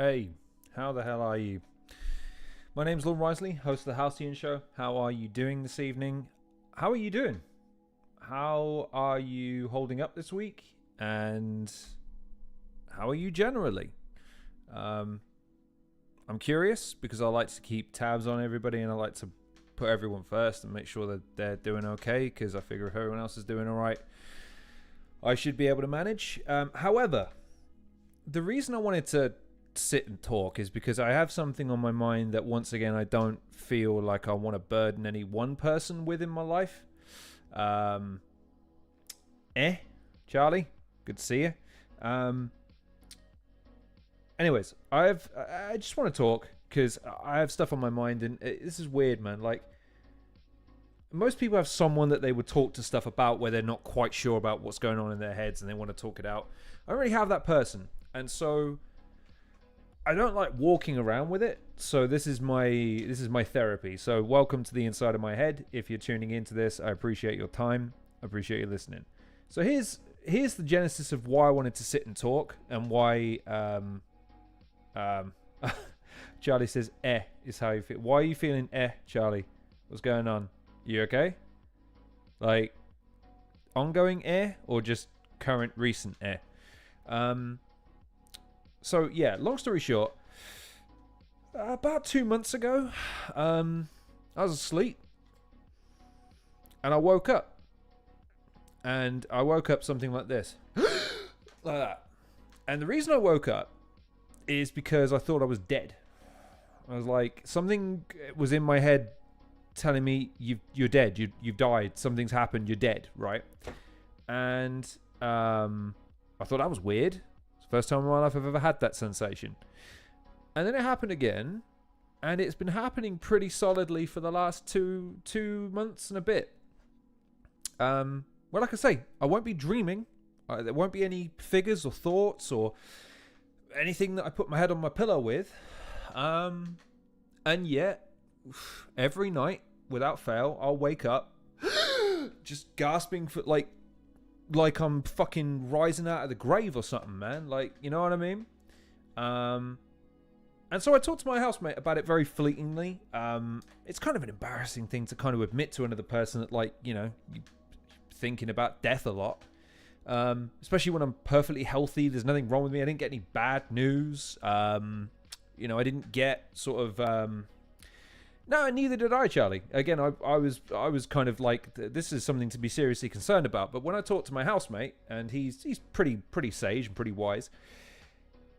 Hey, how the hell are you? My name's Lord Risley, host of the Halcyon Show. How are you doing this evening? How are you doing? How are you holding up this week? And how are you generally? I'm curious because I like to keep tabs on everybody and I like to put everyone first and make sure that they're doing okay, because I figure if everyone else is doing all right, I should be able to manage. However, the reason I wanted to sit and talk is because I have something on my mind that, once again, I don't feel like I want to burden any one person with in my life. Charlie, good to see you. Anyways, I just want to talk because I have stuff on my mind, and this is weird, man. Like, most people have someone that they would talk to stuff about where they're not quite sure about what's going on in their heads and they want to talk it out. I don't really have that person, and so I don't like walking around with it. So this is my therapy. So welcome to the inside of my head. If you're tuning into this, I appreciate your time. I appreciate you listening. So here's the genesis of why I wanted to sit and talk, and why Charlie says is how you feel. Why are you feeling Charlie? What's going on? You okay? Like ongoing or just current recent So yeah, long story short, about 2 months ago, I was asleep and I woke up, and I woke up something like this, like that. And the reason I woke up is because I thought I was dead. I was like, something was in my head telling me you're dead, you've died, something's happened, you're dead, right? And I thought that was weird. First time in my life I've ever had that sensation. And then it happened again, and it's been happening pretty solidly for the last two months and a bit. Well, like I say, I won't be dreaming. There won't be any figures or thoughts or anything that I put my head on my pillow with. And yet, every night, without fail, I'll wake up just gasping for like I'm fucking rising out of the grave or something, man. Like, you know what I mean? And so I talked to my housemate about it very fleetingly. It's kind of an embarrassing thing to kind of admit to another person that, like, you know, you're thinking about death a lot. Especially when I'm perfectly healthy. There's nothing wrong with me. I didn't get any bad news. You know, I didn't get sort of... No, neither did I, Charlie. Again, I was kind of like, this is something to be seriously concerned about. But when I talked to my housemate, and he's pretty sage and pretty wise,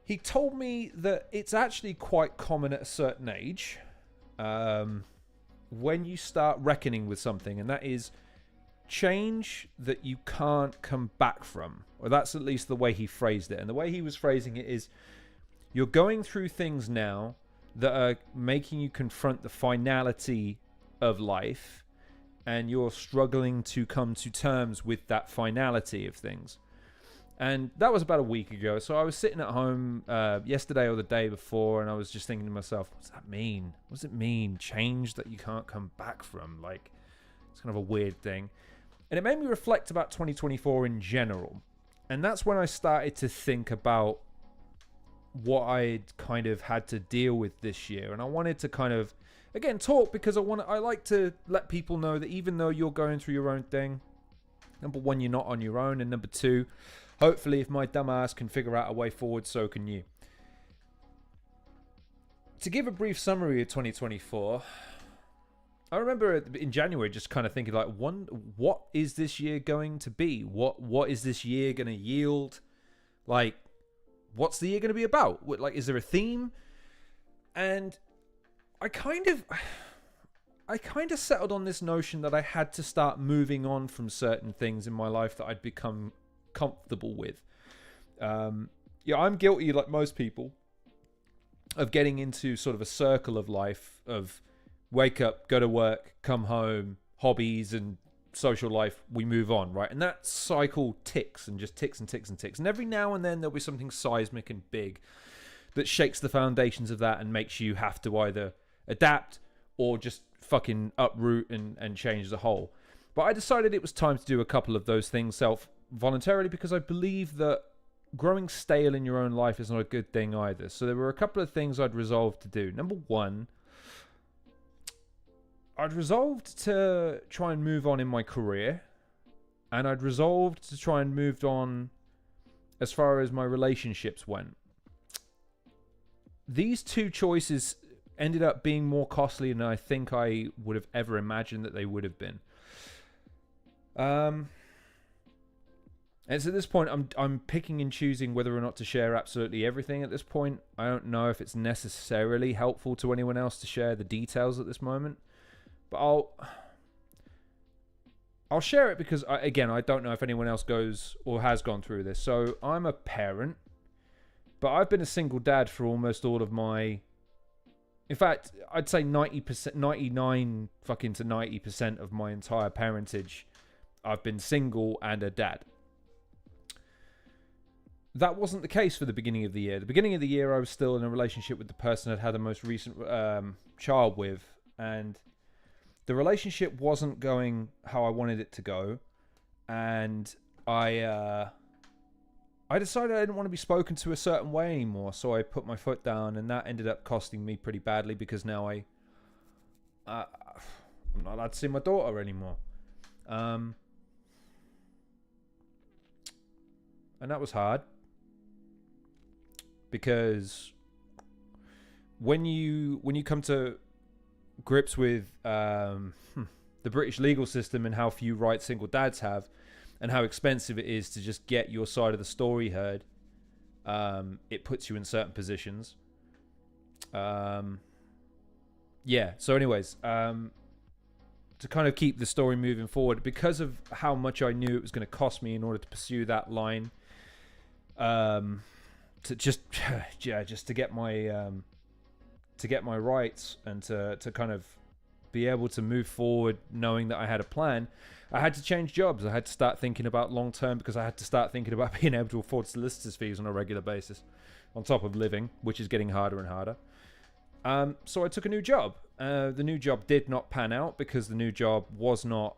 he told me that it's actually quite common at a certain age, when you start reckoning with something, and that is change that you can't come back from. Or that's at least the way he phrased it. And the way he was phrasing it is, you're going through things now that are making you confront the finality of life, and you're struggling to come to terms with that finality of things. And that was about a week ago. So I was sitting at home yesterday or the day before, and I was just thinking to myself, what does that mean? What does it mean? Change that you can't come back from? Like, it's kind of a weird thing. And it made me reflect about 2024 in general. And that's when I started to think about what I'd kind of had to deal with this year. And I wanted to kind of, again, talk, because I like to let people know that even though you're going through your own thing, number one, you're not on your own, and number two, hopefully if my dumb ass can figure out a way forward, so can you. To give a brief summary of 2024, I remember in January just kind of thinking, like, what is this year going to be? What is this year going to yield? Like, what's the year going to be about? Like, is there a theme? And I kind of settled on this notion that I had to start moving on from certain things in my life that I'd become comfortable with. Yeah, I'm guilty, like most people, of getting into sort of a circle of life of wake up, go to work, come home, hobbies and social life, we move on, right? And that cycle ticks and just ticks and ticks and ticks. And every now and then there'll be something seismic and big that shakes the foundations of that and makes you have to either adapt or just fucking uproot and change the whole. But I decided it was time to do a couple of those things voluntarily, because I believe that growing stale in your own life is not a good thing either. So there were a couple of things I'd resolved to do. Number one, I'd resolved to try and move on in my career, and I'd resolved to try and move on as far as my relationships went. These two choices ended up being more costly than I think I would have ever imagined that they would have been. And so at this point, I'm picking and choosing whether or not to share absolutely everything at this point. I don't know if it's necessarily helpful to anyone else to share the details at this moment. But I'll share it because, I don't know if anyone else goes or has gone through this. So I'm a parent, but I've been a single dad for almost all of my... In fact, I'd say 90%, 99 fucking to 90% of my entire parentage, I've been single and a dad. That wasn't the case for the beginning of the year. The beginning of the year, I was still in a relationship with the person I'd had the most recent child with, and the relationship wasn't going how I wanted it to go, and I decided I didn't want to be spoken to a certain way anymore, so I put my foot down, and that ended up costing me pretty badly because now I'm not allowed to see my daughter anymore. And that was hard because when you come to grips with the British legal system and how few rights single dads have, and how expensive it is to just get your side of the story heard, it puts you in certain positions. So anyways, to kind of keep the story moving forward, because of how much I knew it was going to cost me in order to pursue that line, to just to get my rights and to kind of be able to move forward knowing that I had a plan, I had to change jobs. I had to start thinking about long term because I had to start thinking about being able to afford solicitors' fees on a regular basis on top of living, which is getting harder and harder. So I took a new job. The new job did not pan out because the new job was not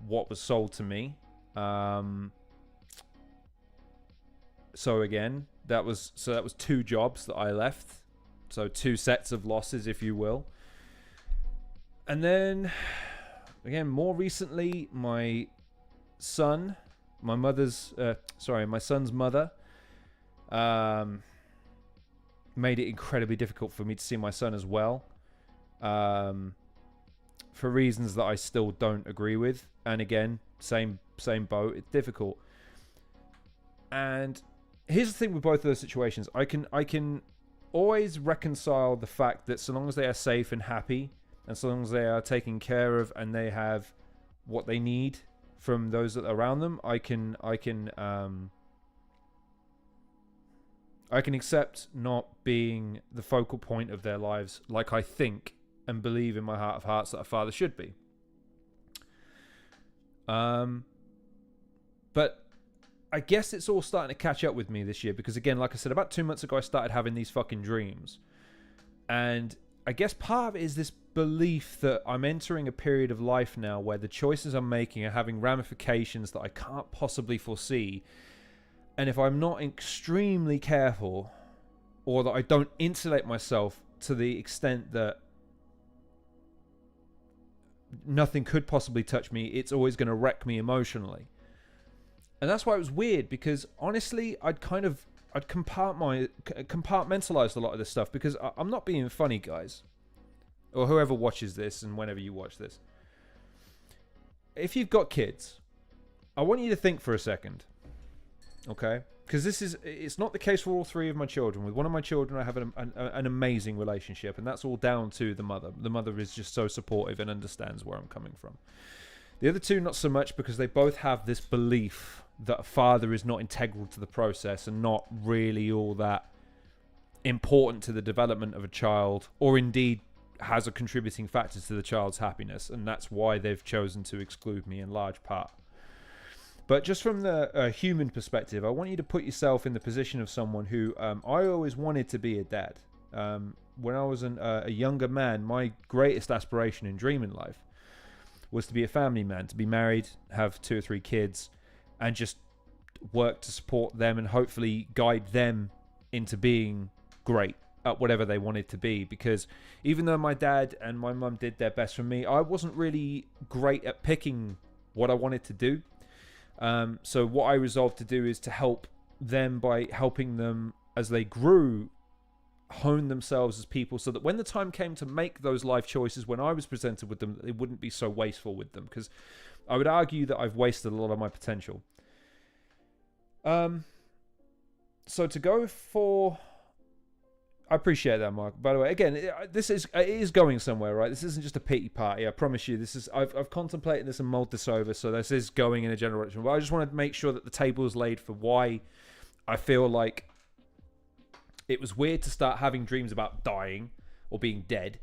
what was sold to me. So again, that was two jobs that I left. So two sets of losses, if you will. And then, again, more recently, my son's mother, made it incredibly difficult for me to see my son as well, for reasons that I still don't agree with. And again, same boat. It's difficult. And here's the thing with both of those situations: I can always reconcile the fact that so long as they are safe and happy, and so long as they are taken care of and they have what they need from those that are around them, I can accept not being the focal point of their lives like I think and believe in my heart of hearts that a father should be. But I guess it's all starting to catch up with me this year because, again, like I said, about 2 months ago, I started having these fucking dreams. And I guess part of it is this belief that I'm entering a period of life now where the choices I'm making are having ramifications that I can't possibly foresee. And if I'm not extremely careful, or that I don't insulate myself to the extent that nothing could possibly touch me, it's always going to wreck me emotionally. And that's why it was weird, because honestly, I'd compartmentalized a lot of this stuff, because I'm not being funny, guys. Or whoever watches this and whenever you watch this. If you've got kids, I want you to think for a second. Okay? Because it's not the case for all three of my children. With one of my children, I have an amazing relationship, and that's all down to the mother. The mother is just so supportive and understands where I'm coming from. The other two, not so much, because they both have this belief that a father is not integral to the process and not really all that important to the development of a child, or indeed has a contributing factor to the child's happiness, and that's why they've chosen to exclude me in large part. But just from the human perspective, I want you to put yourself in the position of someone who I always wanted to be a dad. When I was a younger man, my greatest aspiration and dream in life was to be a family man, to be married, have 2 or 3 kids, and just work to support them and hopefully guide them into being great at whatever they wanted to be. Because even though my dad and my mum did their best for me, I wasn't really great at picking what I wanted to do. So what I resolved to do is to help them by helping them as they grew hone themselves as people, so that when the time came to make those life choices, when I was presented with them, it wouldn't be so wasteful with them. Because I would argue that I've wasted a lot of my potential. So to go for... I appreciate that, Mark. By the way, again, it is going somewhere, right? This isn't just a pity party. I promise you. This is I've contemplated this and mulled this over, so this is going in a general direction. But I just want to make sure that the table is laid for why I feel like it was weird to start having dreams about dying or being dead,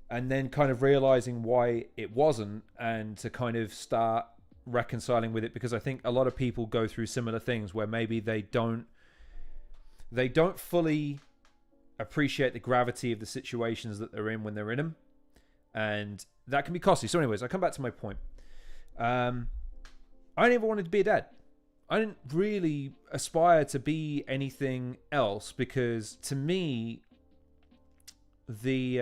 and then kind of realizing why it wasn't, and to kind of start reconciling with it, because I think a lot of people go through similar things where maybe they don't fully appreciate the gravity of the situations that they're in when they're in them, and that can be costly. So anyways, I come back to my point. I never wanted to be a dad. I didn't really aspire to be anything else, because to me the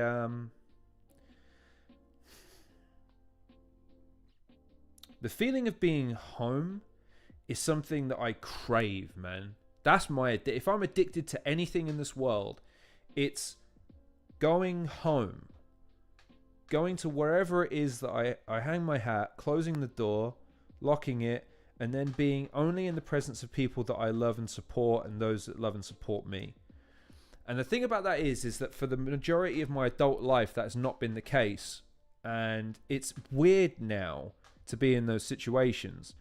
feeling of being home is something that I crave, man. That's if I'm addicted to anything in this world, it's going home, going to wherever it is that I hang my hat, closing the door, locking it, and then being only in the presence of people that I love and support, and those that love and support me. And the thing about that is that for the majority of my adult life, that has not been the case. And it's weird now to be in those situations.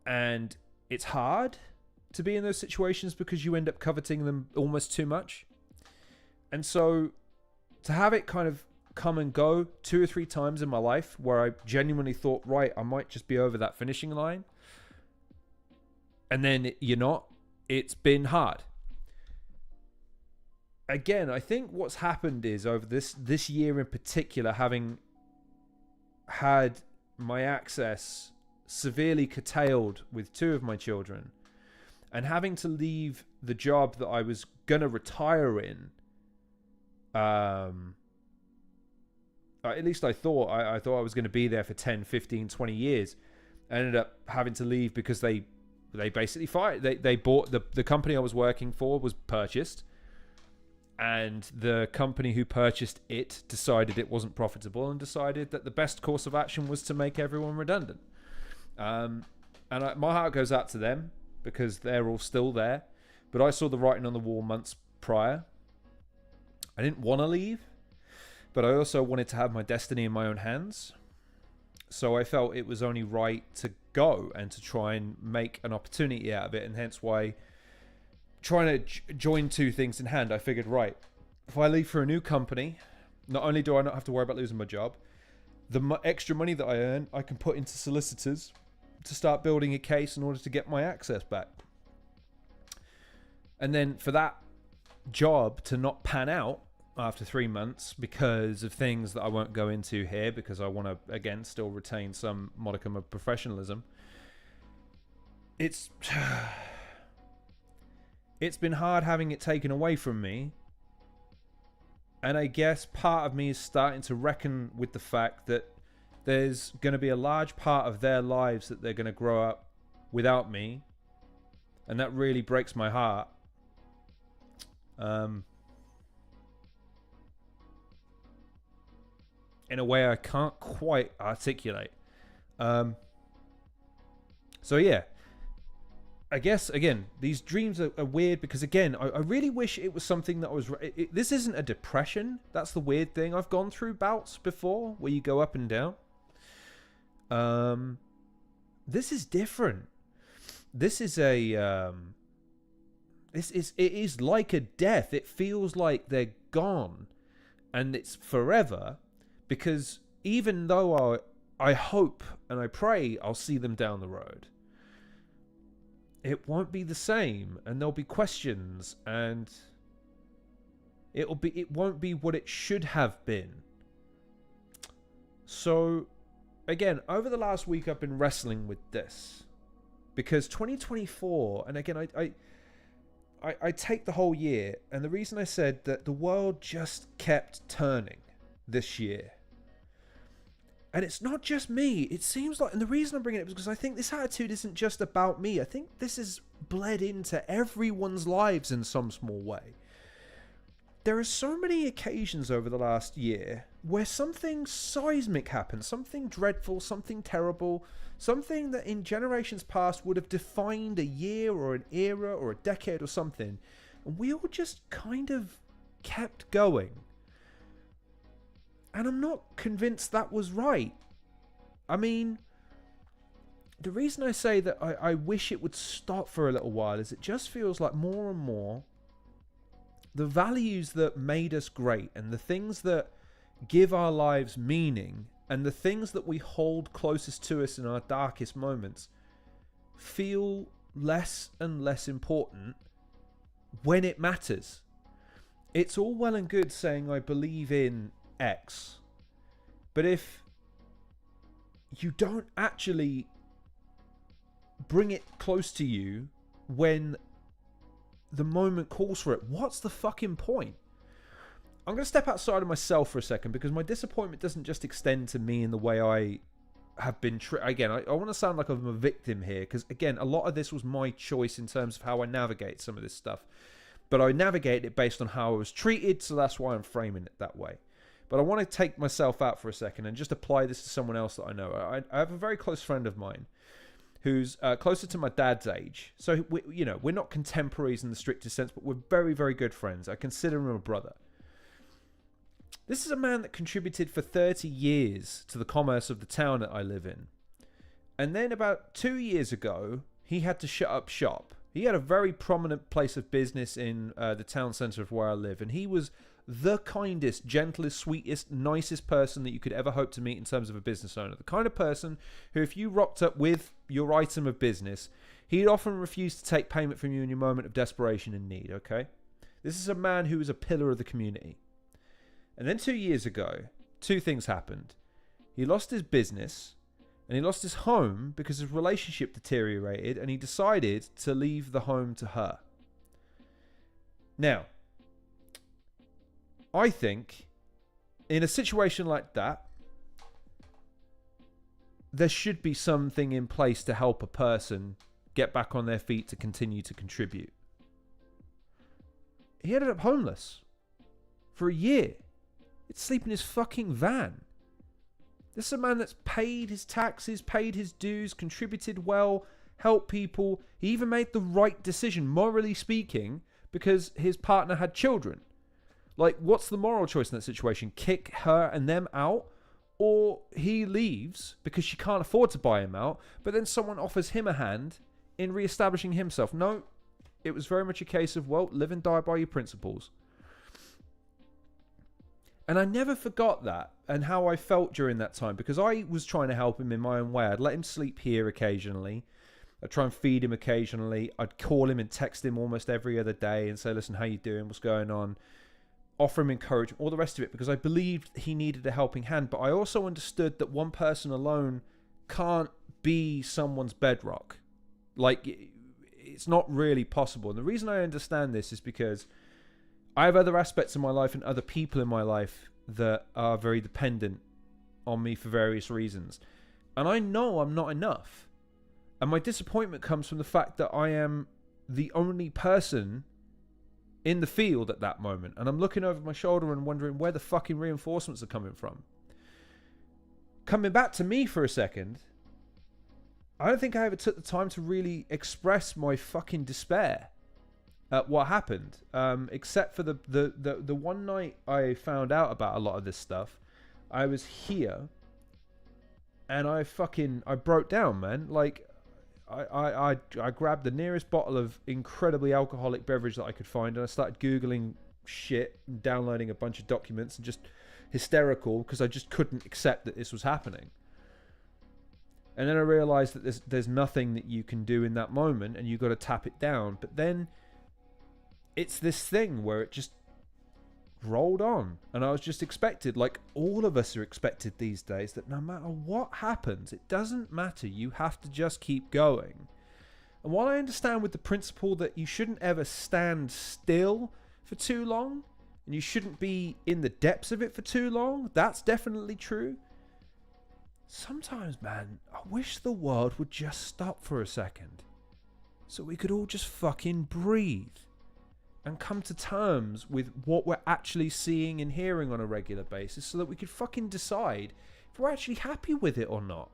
And it's hard to be in those situations because you end up coveting them almost too much. And so to have it kind of come and go 2 or 3 times in my life where I genuinely thought, right, I might just be over that finishing line, and then you're not, it's been hard. Again, I think what's happened is over this year in particular, having had my access severely curtailed with 2 of my children, and having to leave the job that I was going to retire in, at least I thought I was going to be there for 10, 15, 20 years. I ended up having to leave because they basically fired. They bought the company I was working for was purchased, and the company who purchased it decided it wasn't profitable and decided that the best course of action was to make everyone redundant. And my heart goes out to them because they're all still there, but I saw the writing on the wall months prior. I didn't want to leave, but I also wanted to have my destiny in my own hands. So I felt it was only right to go and to try and make an opportunity out of it. And hence why, trying to join 2 things in hand, I figured, right, if I leave for a new company, not only do I not have to worry about losing my job, the extra money that I earn, I can put into solicitors to start building a case in order to get my access back. And then for that job to not pan out after 3 months because of things that I won't go into here, because I want to, again, still retain some modicum of professionalism. It's been hard having it taken away from me. And I guess part of me is starting to reckon with the fact that there's going to be a large part of their lives that they're going to grow up without me. And that really breaks my heart. In a way I can't quite articulate. So yeah, I guess, again, these dreams are weird because, again, I really wish it was something that I was... this isn't a depression. That's the weird thing. I've gone through bouts before where you go up and down. This is different. This is a... it is like a death. It feels like they're gone and it's forever, because even though I hope and I pray I'll see them down the road, it won't be the same, and there'll be questions, and it won't be what it should have been. So again, over the last week I've been wrestling with this, Because 2024, and again, I take the whole year, and the reason I said that the world just kept turning this year. And it's not just me. It seems like, and the reason I'm bringing it up is because I think this attitude isn't just about me. I think this is bled into everyone's lives in some small way. There are so many occasions over the last year where something seismic happened, something dreadful, something terrible, something that in generations past would have defined a year or an era or a decade or something. And we all just kind of kept going. And I'm not convinced that was right. I mean, the reason I say that I wish it would stop for a little while is it just feels like more and more the values that made us great and the things that give our lives meaning and the things that we hold closest to us in our darkest moments feel less and less important when it matters. It's all well and good saying I believe in X, but if you don't actually bring it close to you when the moment calls for it, what's the fucking point? I'm going to step outside of myself for a second because my disappointment doesn't just extend to me in the way I have been again, I want to sound like I'm a victim here because again, a lot of this was my choice in terms of how I navigate some of this stuff, but I navigate it based on how I was treated, so that's why I'm framing it that way. But I want to take myself out for a second and just apply this to someone else that I know. I have a very close friend of mine who's closer to my dad's age. So, we're not contemporaries in the strictest sense, but we're very, very good friends. I consider him a brother. This is a man that contributed for 30 years to the commerce of the town that I live in. And then about 2 years ago, he had to shut up shop. He had a very prominent place of business in the town centre of where I live. And he was the kindest, gentlest, sweetest, nicest person that you could ever hope to meet in terms of a business owner. The kind of person who, if you rocked up with your item of business, he'd often refuse to take payment from you in your moment of desperation and need, okay? This is a man who is a pillar of the community. And then 2 years ago, two things happened. He lost his business and he lost his home because his relationship deteriorated and he decided to leave the home to her. Now, I think in a situation like that, there should be something in place to help a person get back on their feet to continue to contribute. He ended up homeless for a year. He'd sleep in his fucking van. This is a man that's paid his taxes, paid his dues, contributed well, helped people. He even made the right decision, morally speaking, because his partner had children. Like, what's the moral choice in that situation? Kick her and them out? Or he leaves because she can't afford to buy him out, but then someone offers him a hand in re-establishing himself. No, it was very much a case of, well, live and die by your principles. And I never forgot that and how I felt during that time because I was trying to help him in my own way. I'd let him sleep here occasionally. I'd try and feed him occasionally. I'd call him and text him almost every other day and say, listen, how you doing? What's going on? Offer him encouragement, all the rest of it, because I believed he needed a helping hand. But I also understood that one person alone can't be someone's bedrock. Like, it's not really possible. And the reason I understand this is because I have other aspects of my life and other people in my life that are very dependent on me for various reasons. And I know I'm not enough. And my disappointment comes from the fact that I am the only person in the field at that moment. And I'm looking over my shoulder and wondering where the fucking reinforcements are coming from. Coming back to me for a second, I don't think I ever took the time to really express my fucking despair at what happened. Except for the one night I found out about a lot of this stuff, I was here and I broke down, man. Like, I grabbed the nearest bottle of incredibly alcoholic beverage that I could find and I started Googling shit and downloading a bunch of documents and just hysterical because I just couldn't accept that this was happening. And then I realized that there's nothing that you can do in that moment and you've got to tap it down. But then it's this thing where it just rolled on and I was just expected, like all of us are expected these days, that no matter what happens, it doesn't matter, you have to just keep going. And while I understand with the principle that you shouldn't ever stand still for too long, and you shouldn't be in the depths of it for too long, that's definitely true. Sometimes, man, I wish the world would just stop for a second, so we could all just fucking breathe and come to terms with what we're actually seeing and hearing on a regular basis, so that we could fucking decide if we're actually happy with it or not.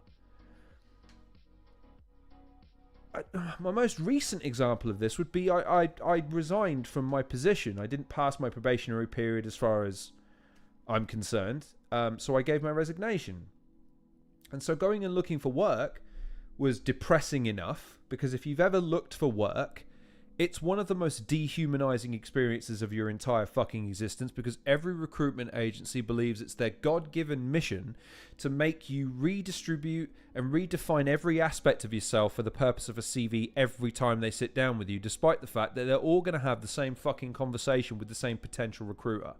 My most recent example of this would be I resigned from my position. I didn't pass my probationary period as far as I'm concerned, so I gave my resignation. And so going and looking for work was depressing enough, because if you've ever looked for work, it's one of the most dehumanizing experiences of your entire fucking existence, because every recruitment agency believes it's their God-given mission to make you redistribute and redefine every aspect of yourself for the purpose of a CV every time they sit down with you, despite the fact that they're all going to have the same fucking conversation with the same potential recruiter.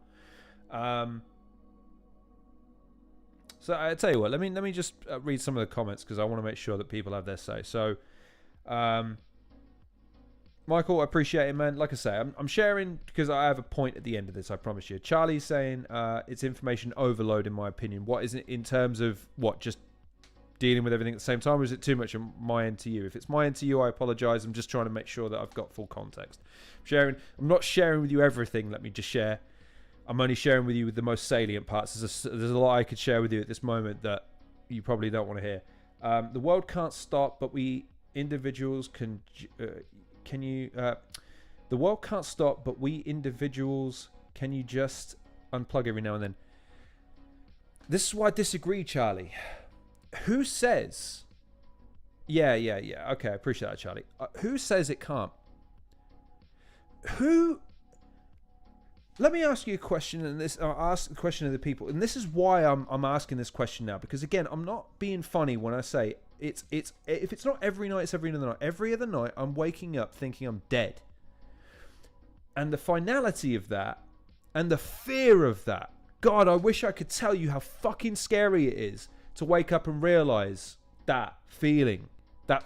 So I tell you what, let me just read some of the comments, because I want to make sure that people have their say. So, Michael, I appreciate it, man. Like I say, I'm sharing because I have a point at the end of this, I promise you. Charlie's saying it's information overload, in my opinion. What is it in terms of what? Just dealing with everything at the same time, or is it too much on my end to you? If it's my end to you, I apologize. I'm just trying to make sure that I've got full context. I'm not sharing with you everything. Let me just share. I'm only sharing with you the most salient parts. There's a lot I could share with you at this moment that you probably don't want to hear. The world can't stop, but we individuals can... the world can't stop, but we individuals, can you just unplug every now and then? This is why I disagree, Charlie. Who says... Yeah. Okay, I appreciate that, Charlie. Who says it can't? Who... Let me ask you a question, and I'll ask the question of the people, and this is why I'm asking this question now, because again, I'm not being funny when I say if it's not every night, it's every other night. Every other night, I'm waking up thinking I'm dead, and the finality of that, and the fear of that. God, I wish I could tell you how fucking scary it is to wake up and realize that feeling, that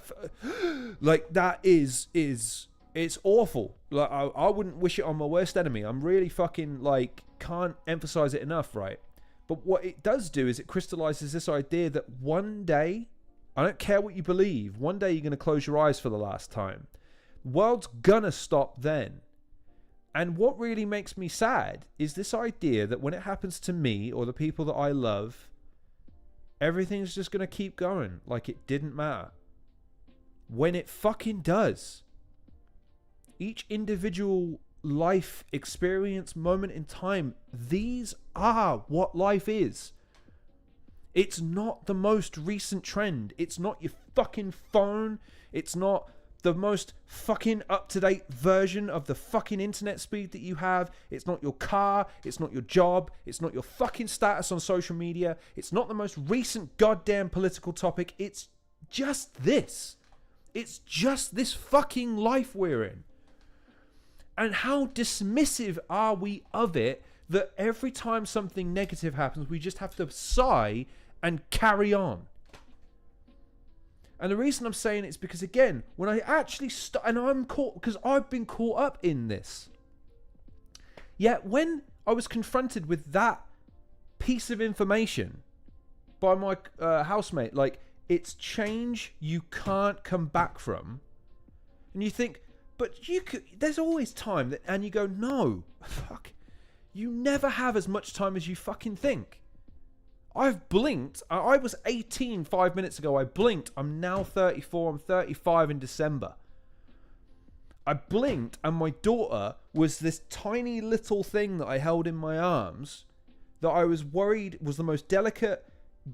it's awful. Like I wouldn't wish it on my worst enemy. I'm really fucking can't emphasize it enough, right? But what it does do is it crystallizes this idea that one day, I don't care what you believe, one day you're going to close your eyes for the last time. The world's gonna stop then. And what really makes me sad is this idea that when it happens to me or the people that I love, everything's just going to keep going like it didn't matter. When it fucking does. Each individual life experience, moment in time, these are what life is. It's not the most recent trend. It's not your fucking phone. It's not the most fucking up-to-date version of the fucking internet speed that you have. It's not your car. It's not your job. It's not your fucking status on social media. It's not the most recent goddamn political topic. It's just this. It's just this fucking life we're in. And how dismissive are we of it that every time something negative happens, we just have to sigh and carry on. And the reason I'm saying it is because, again, when I actually and I'm caught, because I've been caught up in this. Yet when I was confronted with that piece of information by my housemate, it's change you can't come back from. And you think, but you could, there's always time. And you go, no, fuck. You never have as much time as you fucking think. I've blinked. I was 18 5 minutes ago. I blinked. I'm now 34. I'm 35 in December. I blinked and my daughter was this tiny little thing that I held in my arms that I was worried was the most delicate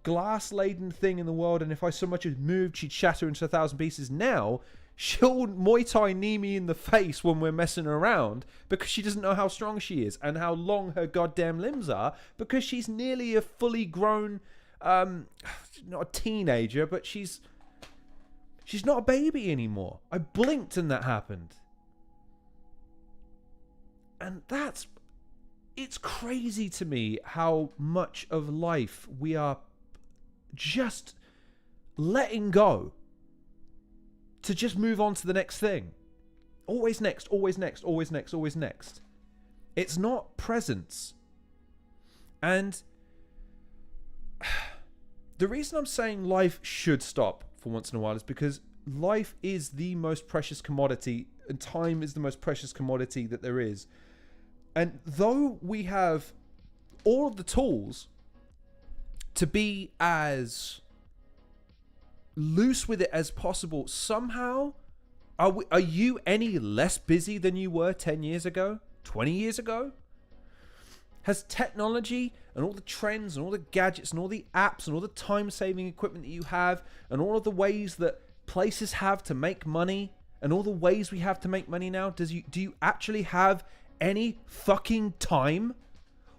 glass-laden thing in the world, and if I so much as moved, she'd shatter into 1,000 pieces. Now, she'll Muay Thai knee me in the face when we're messing around because she doesn't know how strong she is and how long her goddamn limbs are, because she's nearly a fully grown, not a teenager, but she's not a baby anymore. I blinked and that happened. And it's crazy to me how much of life we are just letting go. to just move on to the next thing. Always next, always next, always next, always next. It's not presence. And the reason I'm saying life should stop for once in a while is because life is the most precious commodity, and time is the most precious commodity that there is. And though we have all of the tools to be as loose with it as possible, somehow, are you any less busy than you were 10 years ago, 20 years ago? Has technology and all the trends and all the gadgets and all the apps and all the time-saving equipment that you have and all of the ways that places have to make money and all the ways we have to make money now, do you actually have any fucking time?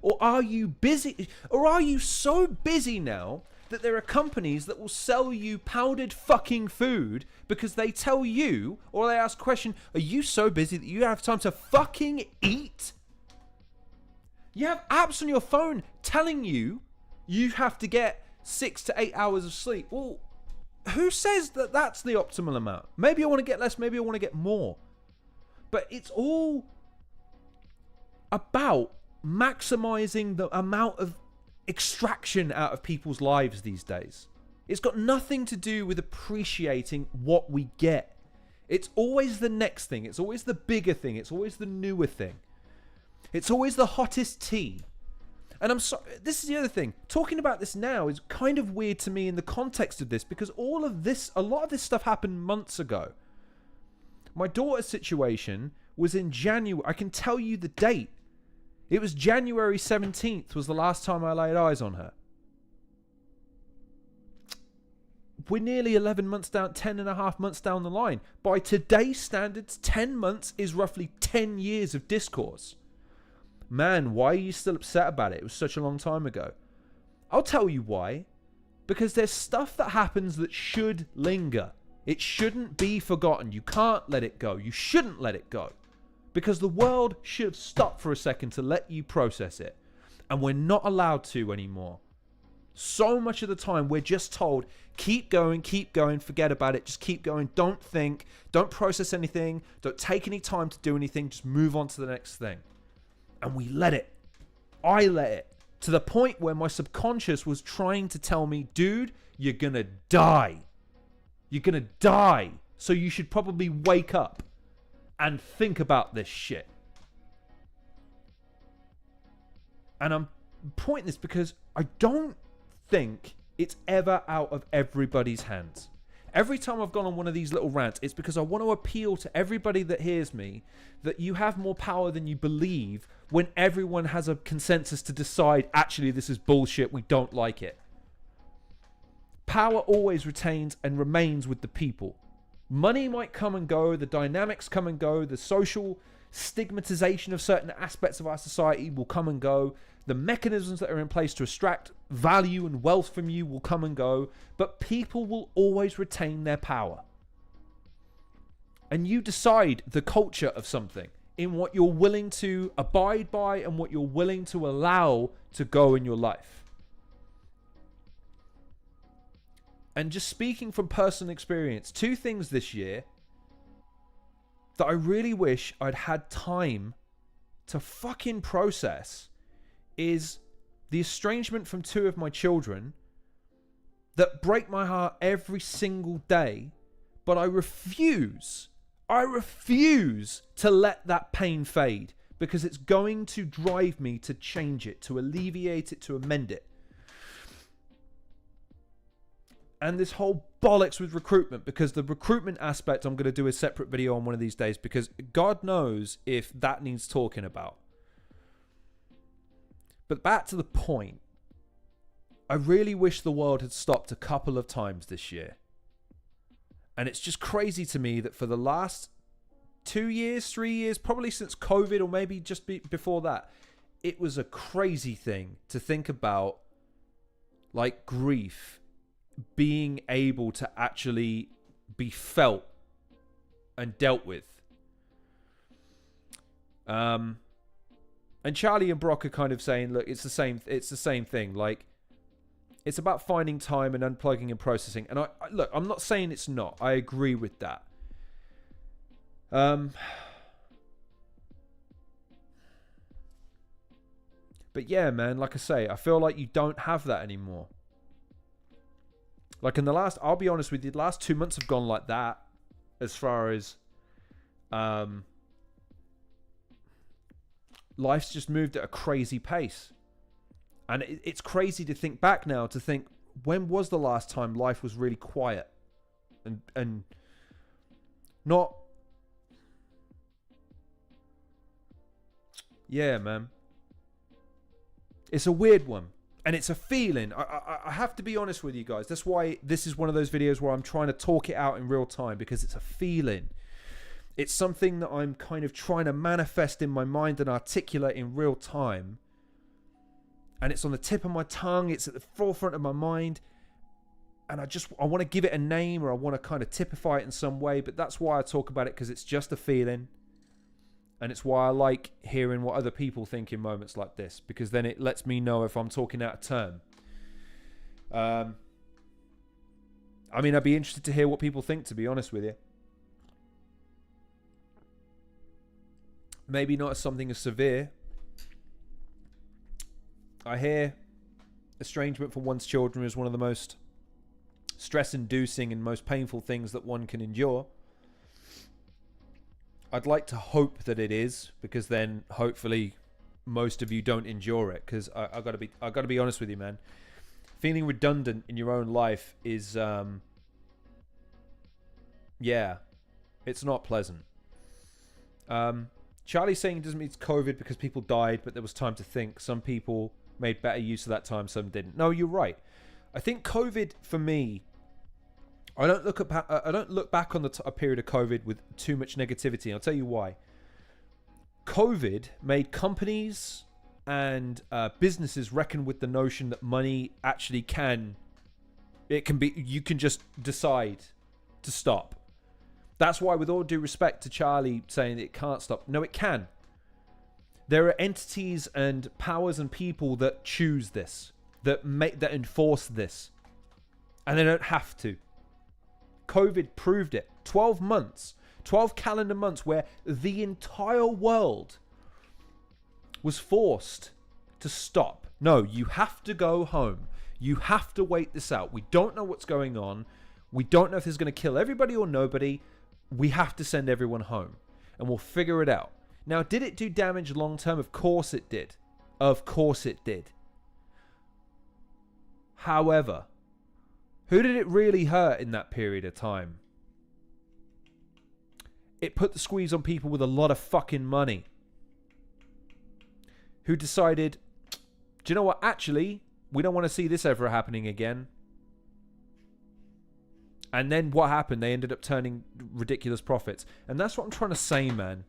Or are you busy? Or are you so busy now that there are companies that will sell you powdered fucking food because they tell you, or they ask a question, are you so busy that you don't have time to fucking eat? You have apps on your phone telling you you have to get 6 to 8 hours of sleep. Well, who says that that's the optimal amount? Maybe I want to get less, maybe I want to get more. But it's all about maximizing the amount of extraction out of people's lives these days. It's got nothing to do with appreciating what we get. It's always the next thing. It's always the bigger thing. It's always the newer thing. It's always the hottest tea. And I'm sorry, this is the other thing. Talking about this now is kind of weird to me in the context of this, because a lot of this stuff happened months ago. My daughter's situation was in January. I can tell you the date. It was January 17th was the last time I laid eyes on her. We're nearly 11 months down, 10 and a half months down the line. By today's standards, 10 months is roughly 10 years of discourse. Man, why are you still upset about it? It was such a long time ago. I'll tell you why. Because there's stuff that happens that should linger. It shouldn't be forgotten. You can't let it go. You shouldn't let it go. Because the world should have stopped for a second to let you process it. And we're not allowed to anymore. So much of the time we're just told, keep going, forget about it, just keep going, don't think, don't process anything, don't take any time to do anything, just move on to the next thing. And we let it. I let it. To the point where my subconscious was trying to tell me, dude, you're gonna die. You're gonna die. So you should probably wake up and think about this shit. And I'm pointing this because I don't think it's ever out of everybody's hands. Every time I've gone on one of these little rants, it's because I want to appeal to everybody that hears me that you have more power than you believe when everyone has a consensus to decide, actually, this is bullshit, we don't like it. Power always retains and remains with the people. Money might come and go, the dynamics come and go, the social stigmatization of certain aspects of our society will come and go, the mechanisms that are in place to extract value and wealth from you will come and go, but people will always retain their power. And you decide the culture of something in what you're willing to abide by and what you're willing to allow to go in your life. And just speaking from personal experience, 2 things this year that I really wish I'd had time to fucking process is the estrangement from 2 of my children that break my heart every single day, but I refuse to let that pain fade, because it's going to drive me to change it, to alleviate it, to amend it. And this whole bollocks with recruitment, because the recruitment aspect I'm going to do a separate video on one of these days, because God knows if that needs talking about. But back to the point, I really wish the world had stopped a couple of times this year. And it's just crazy to me that for the last 2 years, 3 years, probably since COVID, or maybe just before that, it was a crazy thing to think about, like grief being able to actually be felt and dealt with. And Charlie and Brock are kind of saying, look, it's the same thing. Like, it's about finding time and unplugging and processing. And look, I'm not saying it's not. I agree with that. But yeah, man, like I say, I feel like you don't have that anymore. Like in the last, I'll be honest with you, the last 2 months have gone like that as far as life's just moved at a crazy pace. And it's crazy to think back now, to think, when was the last time life was really quiet and not... Yeah, man. It's a weird one. And it's a feeling. I have to be honest with you guys. That's why this is one of those videos where I'm trying to talk it out in real time, because it's a feeling. It's something that I'm kind of trying to manifest in my mind and articulate in real time. And it's on the tip of my tongue. It's at the forefront of my mind. And I want to give it a name, or I want to kind of typify it in some way. But that's why I talk about it, because it's just a feeling. And it's why I like hearing what other people think in moments like this, because then it lets me know if I'm talking out of turn. I mean, I'd be interested to hear what people think, to be honest with you. Maybe not as something as severe. I hear estrangement from one's children is one of the most stress-inducing and most painful things that one can endure. I'd like to hope that it is, because then hopefully most of you don't endure it. Because I gotta be honest with you, man. Feeling redundant in your own life is, yeah, it's not pleasant. Charlie's saying it doesn't mean it's COVID because people died, but there was time to think. Some people made better use of that time, some didn't. No, you're right. I think COVID, for me, I don't look back on a period of COVID with too much negativity. I'll tell you why. COVID made companies and businesses reckon with the notion that money actually you can just decide to stop. That's why, with all due respect to Charlie saying that it can't stop, no, it can. There are entities and powers and people that choose this, that enforce this, and they don't have to. COVID proved it. 12 months, 12 calendar months where the entire world was forced to stop. No, you have to go home. You have to wait this out. We don't know what's going on. We don't know if this is going to kill everybody or nobody. We have to send everyone home, and we'll figure it out. Now, did it do damage long term? Of course it did. Of course it did. However, who did it really hurt in that period of time? It put the squeeze on people with a lot of fucking money, who decided, do you know what? Actually, we don't want to see this ever happening again. And then what happened? They ended up turning ridiculous profits. And that's what I'm trying to say, man.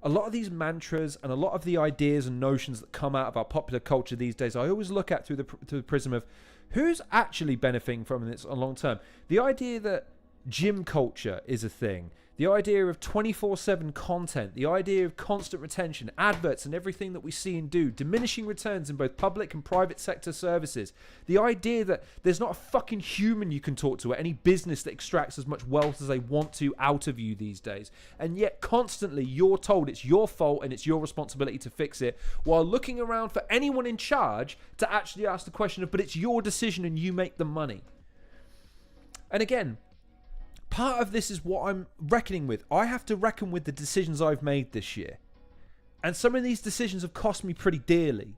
A lot of these mantras and a lot of the ideas and notions that come out of our popular culture these days, I always look at through the prism of who's actually benefiting from this on long term. The idea that gym culture is a thing, the idea of 24/7 content, the idea of constant retention, adverts and everything that we see and do, diminishing returns in both public and private sector services, the idea that there's not a fucking human you can talk to at any business that extracts as much wealth as they want to out of you these days, and yet constantly you're told it's your fault and it's your responsibility to fix it, while looking around for anyone in charge to actually ask the question of, but it's your decision and you make the money. And again, part of this is what I'm reckoning with. I have to reckon with the decisions I've made this year. And some of these decisions have cost me pretty dearly.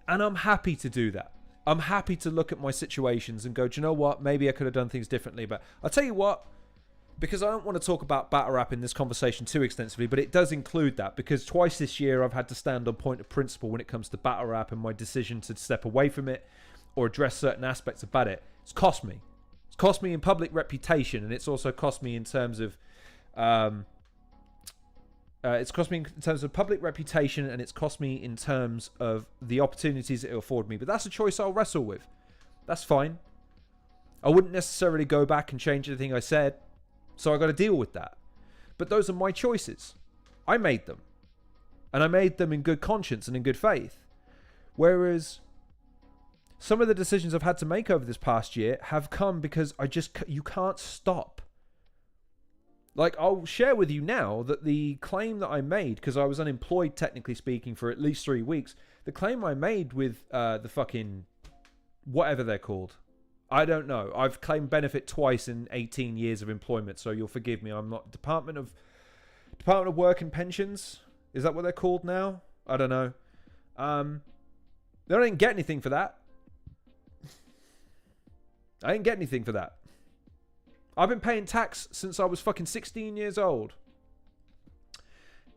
And I'm happy to do that. I'm happy to look at my situations and go, do you know what? Maybe I could have done things differently. But I'll tell you what, because I don't want to talk about battle rap in this conversation too extensively, but it does include that, because twice this year I've had to stand on point of principle when it comes to battle rap and my decision to step away from it or address certain aspects about it. It's cost me. It's cost me in public reputation, and it's also cost me in terms of public reputation, and it's cost me in terms of the opportunities it afford me. But that's a choice I'll wrestle with. That's fine. I wouldn't necessarily go back and change anything I said, so I got to deal with that. But those are my choices. I made them, and I made them in good conscience and in good faith. Whereas some of the decisions I've had to make over this past year have come because you can't stop. Like, I'll share with you now that the claim that I made, because I was unemployed, technically speaking, for at least 3 weeks, the claim I made with the fucking whatever they're called, I don't know. I've claimed benefit twice in 18 years of employment, so you'll forgive me. I'm not Department of Work and Pensions. Is that what they're called now? I don't know. I didn't get anything for that. I didn't get anything for that. I've been paying tax since I was fucking 16 years old.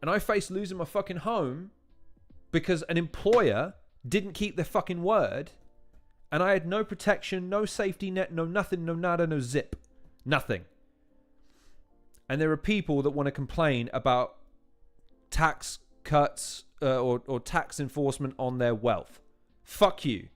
And I faced losing my fucking home because an employer didn't keep their fucking word. And I had no protection, no safety net, no nothing, no nada, no zip. Nothing. And there are people that want to complain about tax cuts or tax enforcement on their wealth. Fuck you.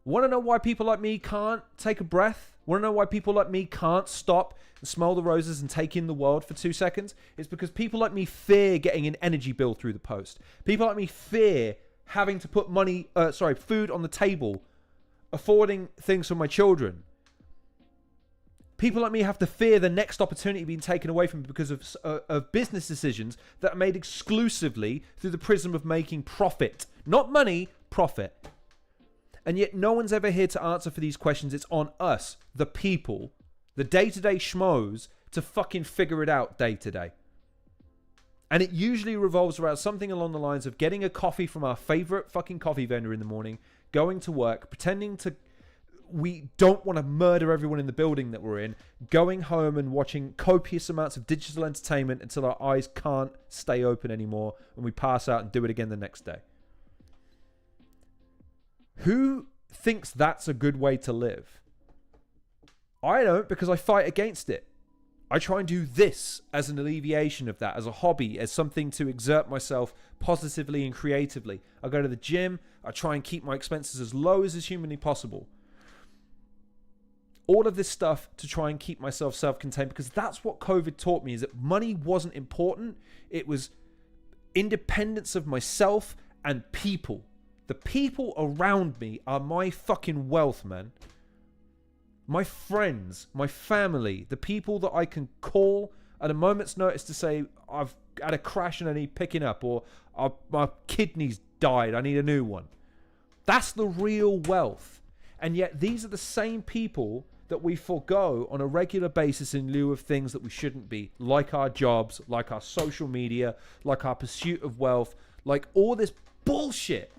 Want to know why people like me can't take a breath? Want to know why people like me can't stop and smell the roses and take in the world for 2 seconds? It's because people like me fear getting an energy bill through the post. People like me fear having to put food on the table, affording things for my children. People like me have to fear the next opportunity being taken away from me because of business decisions that are made exclusively through the prism of making profit. Not money, profit. And yet no one's ever here to answer for these questions. It's on us, the people, the day-to-day schmoes, to fucking figure it out day to day. And it usually revolves around something along the lines of getting a coffee from our favorite fucking coffee vendor in the morning, going to work, pretending we don't want to murder everyone in the building that we're in, going home and watching copious amounts of digital entertainment until our eyes can't stay open anymore and we pass out and do it again the next day. Who thinks that's a good way to live? I don't, because I fight against it. I try and do this as an alleviation of that, as a hobby, as something to exert myself positively and creatively. I go to the gym. I try and keep my expenses as low as is humanly possible. All of this stuff to try and keep myself self-contained, because that's what COVID taught me, is that money wasn't important. It was independence of myself and people. The people around me are my fucking wealth, man. My friends, my family, the people that I can call at a moment's notice to say, I've had a crash and I need picking up, or my kidneys died, I need a new one. That's the real wealth. And yet these are the same people that we forego on a regular basis in lieu of things that we shouldn't be, like our jobs, like our social media, like our pursuit of wealth, like all this bullshit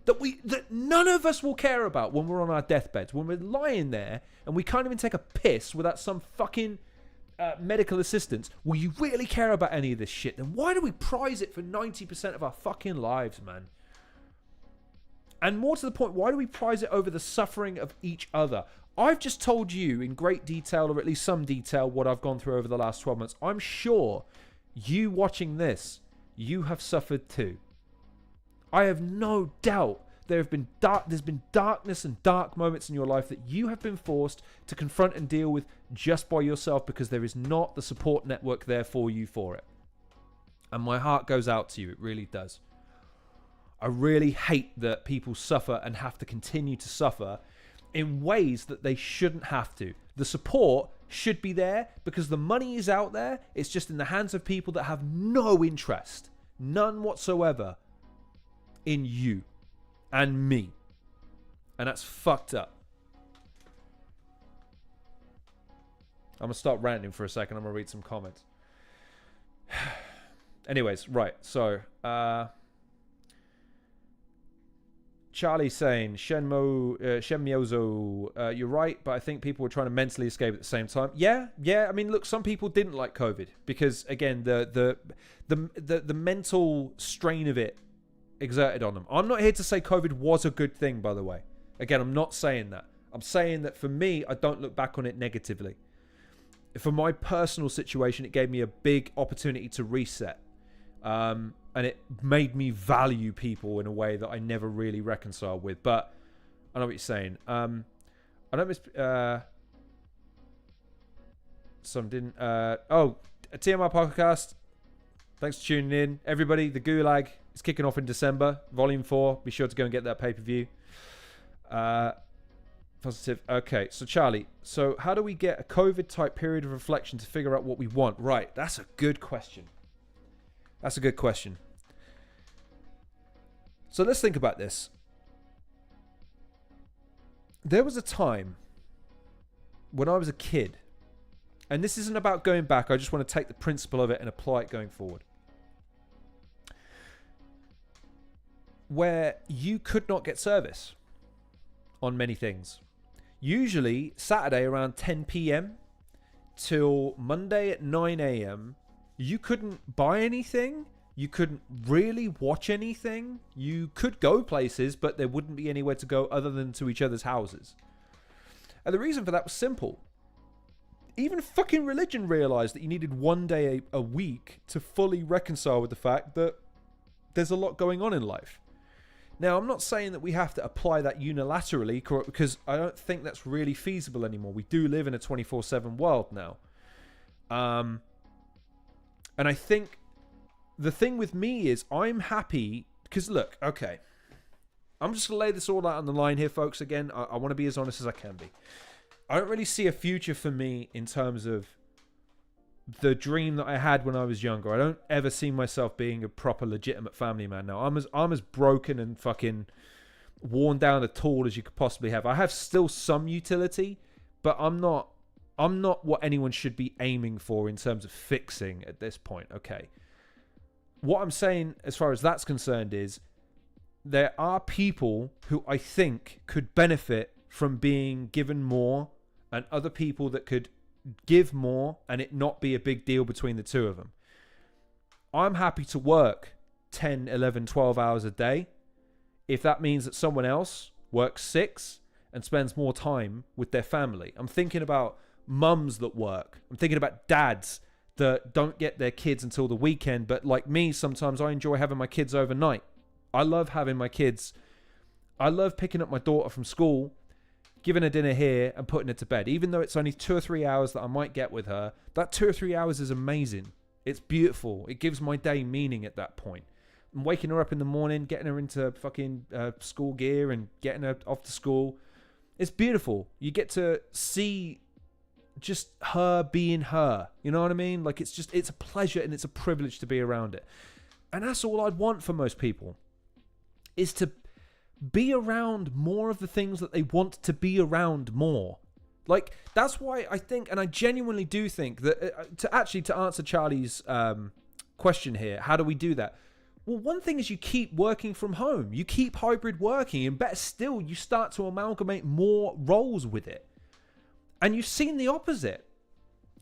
that none of us will care about when we're on our deathbeds, when we're lying there and we can't even take a piss without some fucking medical assistance. Will you really care about any of this shit? Then why do we prize it for 90% of our fucking lives, man? And more to the point, why do we prize it over the suffering of each other? I've just told you in great detail, or at least some detail, what I've gone through over the last 12 months. I'm sure you watching this, you have suffered too. I have no doubt there's been darkness and dark moments in your life that you have been forced to confront and deal with just by yourself, because there is not the support network there for you for it. And my heart goes out to you. It really does. I really hate that people suffer and have to continue to suffer in ways that they shouldn't have to. The support should be there because the money is out there. It's just in the hands of people that have no interest, none whatsoever, in you and me. And that's fucked up. I'm going to start ranting for a second. I'm going to read some comments. Anyways, right. So, Charlie saying, Shenmyozo, you're right, but I think people were trying to mentally escape at the same time. Yeah. I mean, look, some people didn't like COVID because, again, the mental strain of it exerted on them. I'm not here to say COVID was a good thing, by the way. Again, I'm not saying that. I'm saying that for me, I don't look back on it negatively. For my personal situation, it gave me a big opportunity to reset. And it made me value people in a way that I never really reconciled with. But I know what you're saying. I don't miss... some didn't... a TMR podcast. Thanks for tuning in. Everybody, the Gulag is kicking off in December. Volume 4. Be sure to go and get that pay-per-view. For Positive. Okay, so Charlie, so how do we get a COVID-type period of reflection to figure out what we want? Right, that's a good question. That's a good question. So let's think about this. There was a time when I was a kid, and this isn't about going back, I just want to take the principle of it and apply it going forward, where you could not get service on many things. Usually Saturday around 10 p.m. till Monday at 9 a.m. you couldn't buy anything. You couldn't really watch anything. You could go places, but there wouldn't be anywhere to go other than to each other's houses. And the reason for that was simple. Even fucking religion realized that you needed one day a week to fully reconcile with the fact that there's a lot going on in life. Now, I'm not saying that we have to apply that unilaterally, because I don't think that's really feasible anymore. We do live in a 24/7 world now. And I think the thing with me is I'm happy because, look, okay, I'm just going to lay this all out on the line here, folks. Again, I want to be as honest as I can be. I don't really see a future for me in terms of the dream that I had when I was younger. I don't ever see myself being a proper legitimate family man now. I'm as broken and fucking worn down a tool as you could possibly have. I have still some utility, but I'm not what anyone should be aiming for in terms of fixing at this point. Okay. What I'm saying as far as that's concerned is there are people who I think could benefit from being given more, and other people that could give more and it not be a big deal between the two of them. I'm happy to work 10, 11, 12 hours a day if that means that someone else works 6 and spends more time with their family. I'm thinking about mums that work. I'm thinking about dads that don't get their kids until the weekend, but like me, sometimes I enjoy having my kids overnight. I love having my kids. I love picking up my daughter from school, giving her dinner here and putting her to bed. Even though it's only 2 or 3 hours that I might get with her, that 2 or 3 hours is amazing. It's beautiful. It gives my day meaning at that point. I'm waking her up in the morning, getting her into fucking school gear and getting her off to school. It's beautiful. You get to see just her being her. You know what I mean? Like, it's a pleasure and it's a privilege to be around it. And that's all I'd want for most people, is to be around more of the things that they want to be around more. Like, that's why I think, and I genuinely do think that to answer Charlie's question here, how do we do that? Well, one thing is you keep working from home. You keep hybrid working, and better still, you start to amalgamate more roles with it. And you've seen the opposite.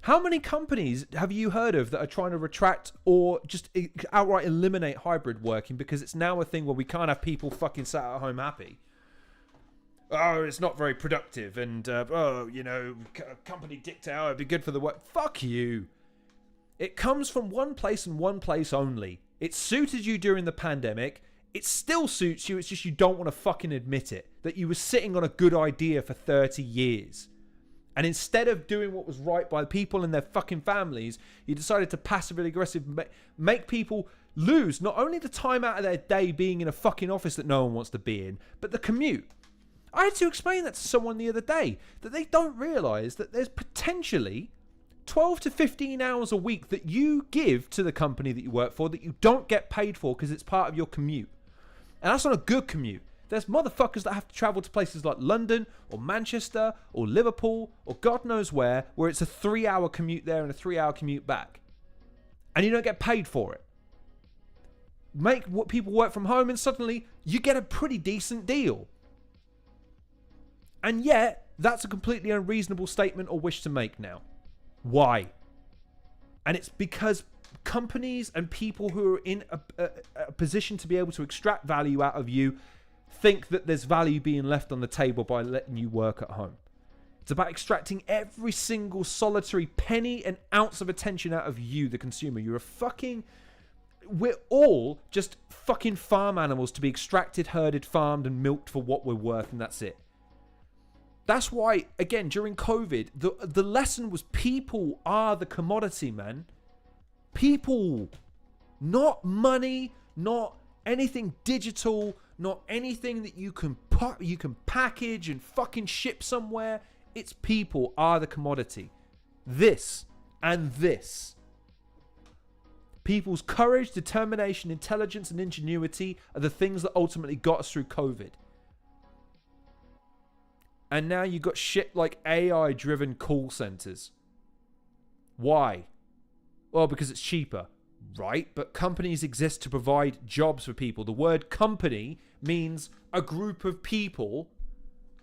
How many companies have you heard of that are trying to retract or just outright eliminate hybrid working because it's now a thing where we can't have people fucking sat at home happy? Oh, it's not very productive, and company dictate, oh, it'd be good for the work. Fuck you. It comes from one place and one place only. It suited you during the pandemic. It still suits you. It's just you don't want to fucking admit it, that you were sitting on a good idea for 30 years. And instead of doing what was right by the people and their fucking families, you decided to passively aggressive make people lose not only the time out of their day being in a fucking office that no one wants to be in, but the commute. I had to explain that to someone the other day, that they don't realise that there's potentially 12 to 15 hours a week that you give to the company that you work for that you don't get paid for because it's part of your commute. And that's not a good commute. There's motherfuckers that have to travel to places like London or Manchester or Liverpool or God knows where it's a 3-hour commute there and a 3-hour commute back. And you don't get paid for it. Make what people work from home and suddenly you get a pretty decent deal. And yet, that's a completely unreasonable statement or wish to make now. Why? And it's because companies and people who are in a position to be able to extract value out of you think that there's value being left on the table by letting you work at home. It's about extracting every single solitary penny and ounce of attention out of you, the consumer. We're all just fucking farm animals to be extracted, herded, farmed, and milked for what we're worth, and that's it. That's why, again, during COVID, the lesson was people are the commodity, man. People. Not money, not anything digital, not anything that you can package and fucking ship somewhere. It's people are the commodity. This and this. People's courage, determination, intelligence, and ingenuity are the things that ultimately got us through COVID. And now you got shit like AI-driven call centers. Why? Well, because it's cheaper. Right, but companies exist to provide jobs for people. The word company means a group of people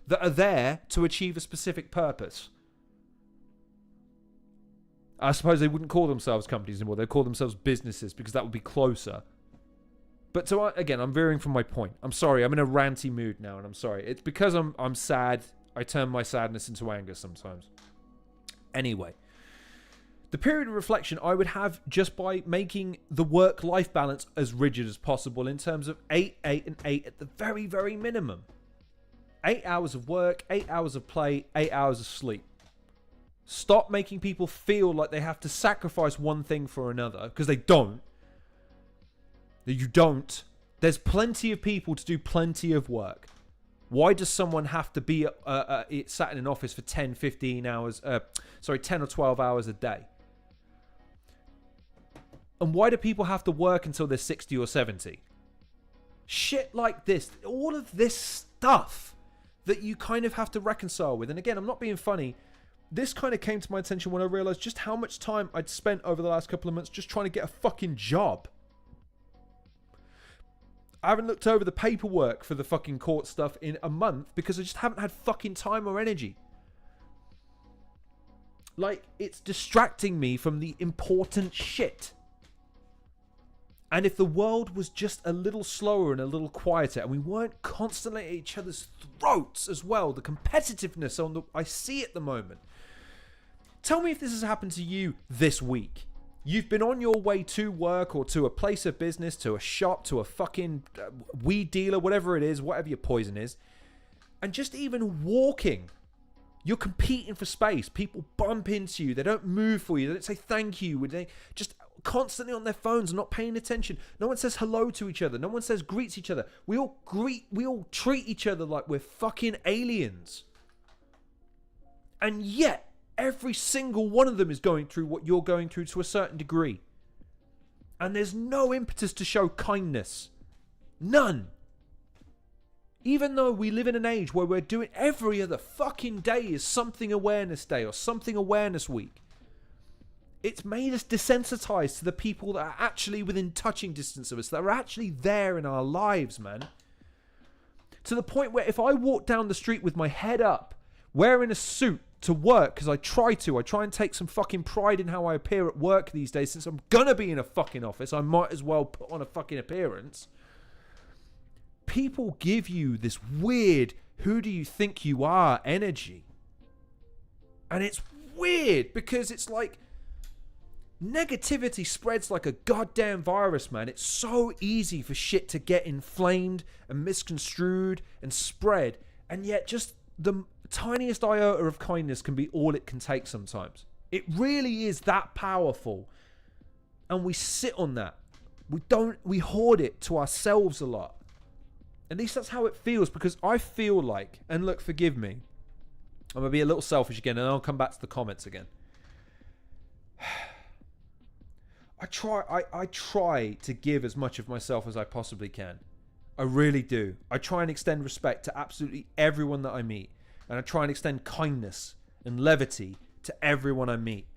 that are there to achieve a specific purpose. I suppose they wouldn't call themselves companies anymore. They'd call themselves businesses because that would be closer. But again, I'm veering from my point. I'm sorry. I'm in a ranty mood now, and I'm sorry. It's because I'm sad. I turn my sadness into anger sometimes. Anyway. The period of reflection I would have just by making the work-life balance as rigid as possible in terms of 8, 8, and 8 at the very, very minimum. 8 hours of work, 8 hours of play, 8 hours of sleep. Stop making people feel like they have to sacrifice one thing for another, because they don't. You don't. There's plenty of people to do plenty of work. Why does someone have to be sat in an office for 10, 15 hours, 10 or 12 hours a day? And why do people have to work until they're 60 or 70? Shit like this. All of this stuff that you kind of have to reconcile with. And again, I'm not being funny. This kind of came to my attention when I realized just how much time I'd spent over the last couple of months just trying to get a fucking job. I haven't looked over the paperwork for the fucking court stuff in a month because I just haven't had fucking time or energy. Like, it's distracting me from the important shit. And if the world was just a little slower and a little quieter, and we weren't constantly at each other's throats as well, the competitiveness I see at the moment. Tell me if this has happened to you this week. You've been on your way to work or to a place of business, to a shop, to a fucking weed dealer, whatever it is, whatever your poison is. And just even walking, you're competing for space. People bump into you. They don't move for you. They don't say thank you. They just constantly on their phones and not paying attention. No one says hello to each other. No one greets each other. We all treat each other like we're fucking aliens. And yet, every single one of them is going through what you're going through to a certain degree. And there's no impetus to show kindness. None. Even though we live in an age where we're doing every other fucking day is something awareness day or something awareness week. It's made us desensitized to the people that are actually within touching distance of us, that are actually there in our lives, man. To the point where if I walk down the street with my head up, wearing a suit to work, because I try and take some fucking pride in how I appear at work these days, since I'm gonna be in a fucking office, I might as well put on a fucking appearance. People give you this weird, who do you think you are energy. And it's weird because it's like, negativity spreads like a goddamn virus, man. It's so easy for shit to get inflamed and misconstrued and spread. And yet just the tiniest iota of kindness can be all it can take sometimes. It really is that powerful. And we sit on that. We hoard it to ourselves a lot. At least that's how it feels, because I feel like, and look, forgive me, I'm going to be a little selfish again, and I'll come back to the comments again. I try to give as much of myself as I possibly can. I really do. I try and extend respect to absolutely everyone that I meet. And I try and extend kindness and levity to everyone I meet.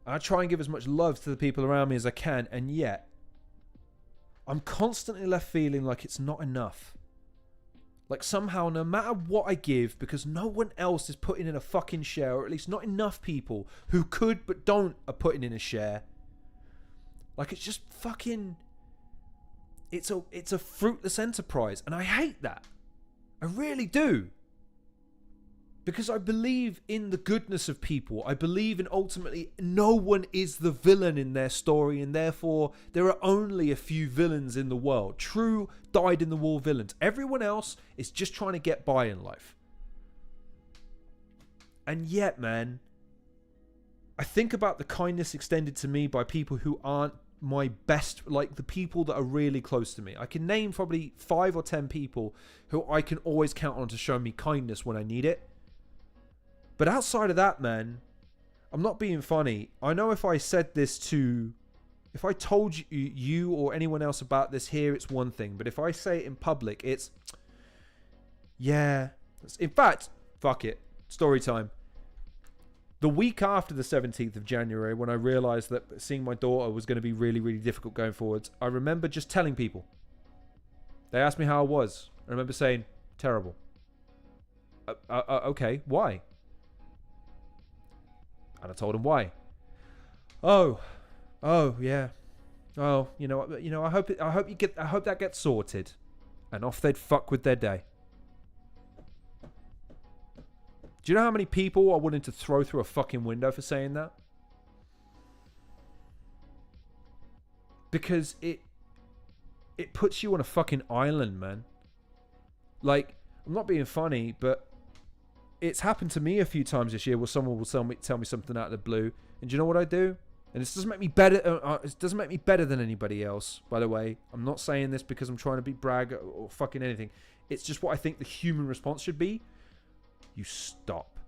And I try and give as much love to the people around me as I can. And yet, I'm constantly left feeling like it's not enough. Like somehow, no matter what I give, because no one else is putting in a fucking share, or at least not enough people who could but don't are putting in a share. Like it's just fucking, it's a fruitless enterprise, and I hate that. I really do. Because I believe in the goodness of people. I believe in ultimately no one is the villain in their story, and therefore there are only a few villains in the world. True dyed-in-the-wool villains. Everyone else is just trying to get by in life. And yet, man, I think about the kindness extended to me by people who aren't my best, like the people that are really close to me. I can name probably 5 or 10 people who I can always count on to show me kindness when I need it. But outside of that, man, I'm not being funny. I know if I said this to, if I told you or anyone else about this here, it's one thing. But if I say it in public, it's, yeah. In fact, fuck it. Story time. The week after the 17th of January, when I realized that seeing my daughter was going to be really, really difficult going forwards, I remember just telling people. They asked me how I was. I remember saying, terrible. Okay, why? And I told them why. Oh, yeah. Oh, I hope that gets sorted. And off they'd fuck with their day. Do you know how many people are willing to throw through a fucking window for saying that? Because it puts you on a fucking island, man. Like, I'm not being funny, but it's happened to me a few times this year where someone will tell me something out of the blue. And do you know what I do? And this doesn't make me better. It doesn't make me better than anybody else, by the way. I'm not saying this because I'm trying to be brag or fucking anything. It's just what I think the human response should be. You stop.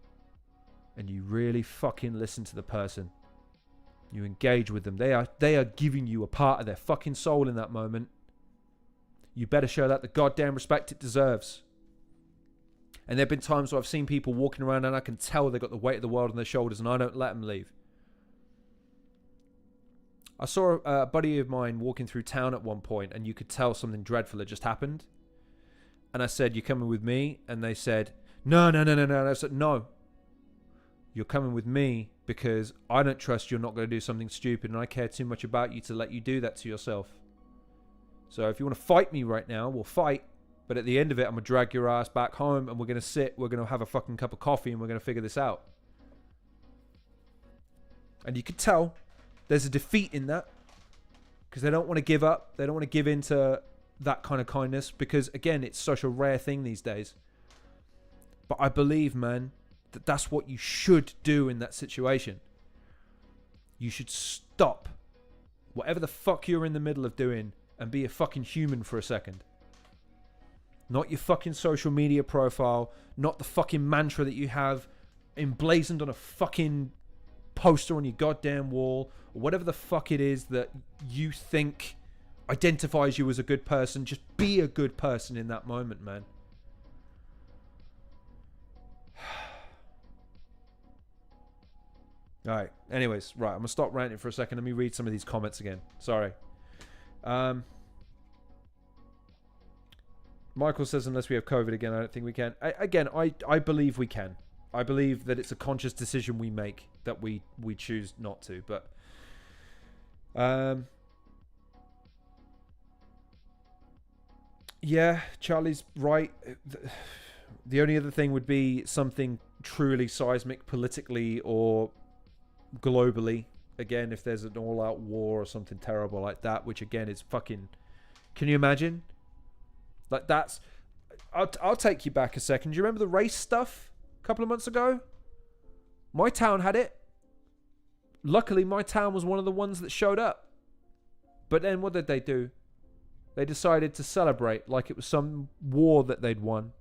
And you really fucking listen to the person. You engage with them. They are giving you a part of their fucking soul in that moment. You better show that the goddamn respect it deserves. And there have been times where I've seen people walking around and I can tell they've got the weight of the world on their shoulders and I don't let them leave. I saw a buddy of mine walking through town at one point and you could tell something dreadful had just happened. And I said, "You coming with me?" And they said, No. And I said, "No. You're coming with me because I don't trust you're not going to do something stupid and I care too much about you to let you do that to yourself. So if you want to fight me right now, we'll fight. But at the end of it, I'm going to drag your ass back home and we're going to sit, we're going to have a fucking cup of coffee and we're going to figure this out." And you could tell there's a defeat in that because they don't want to give up. They don't want to give in to that kind of kindness because, again, it's such a rare thing these days. But I believe, man, that that's what you should do in that situation. You should stop whatever the fuck you're in the middle of doing and be a fucking human for a second. Not your fucking social media profile, not the fucking mantra that you have emblazoned on a fucking poster on your goddamn wall, or whatever the fuck it is that you think identifies you as a good person. Just be a good person in that moment, man. Alright, anyways, right, I'm going to stop ranting for a second. Let me read some of these comments again. Sorry. Michael says, unless we have COVID again, I don't think we can. I believe we can. I believe that it's a conscious decision we make that we choose not to. But yeah, Charlie's right. The only other thing would be something truly seismic politically or globally. Again, if there's an all-out war or something terrible like that, which again is fucking... Can you imagine? Like that's... I'll take you back a second. Do you remember the race stuff a couple of months ago? My town had it. Luckily, my town was one of the ones that showed up. But then what did they do? They decided to celebrate like it was some war that they'd won.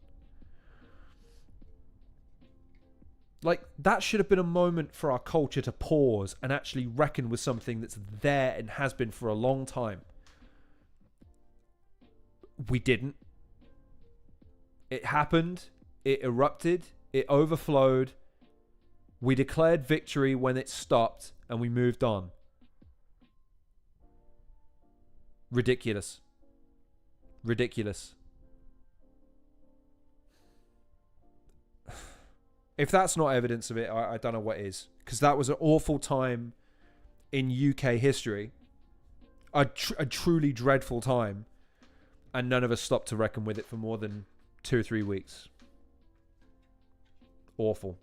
Like, that should have been a moment for our culture to pause and actually reckon with something that's there and has been for a long time. We didn't. It happened. It erupted. It overflowed. We declared victory when it stopped and we moved on. Ridiculous. Ridiculous. If that's not evidence of it, I don't know what is. Because that was an awful time in UK history. A truly dreadful time. And none of us stopped to reckon with it for more than 2 or 3 weeks. Awful.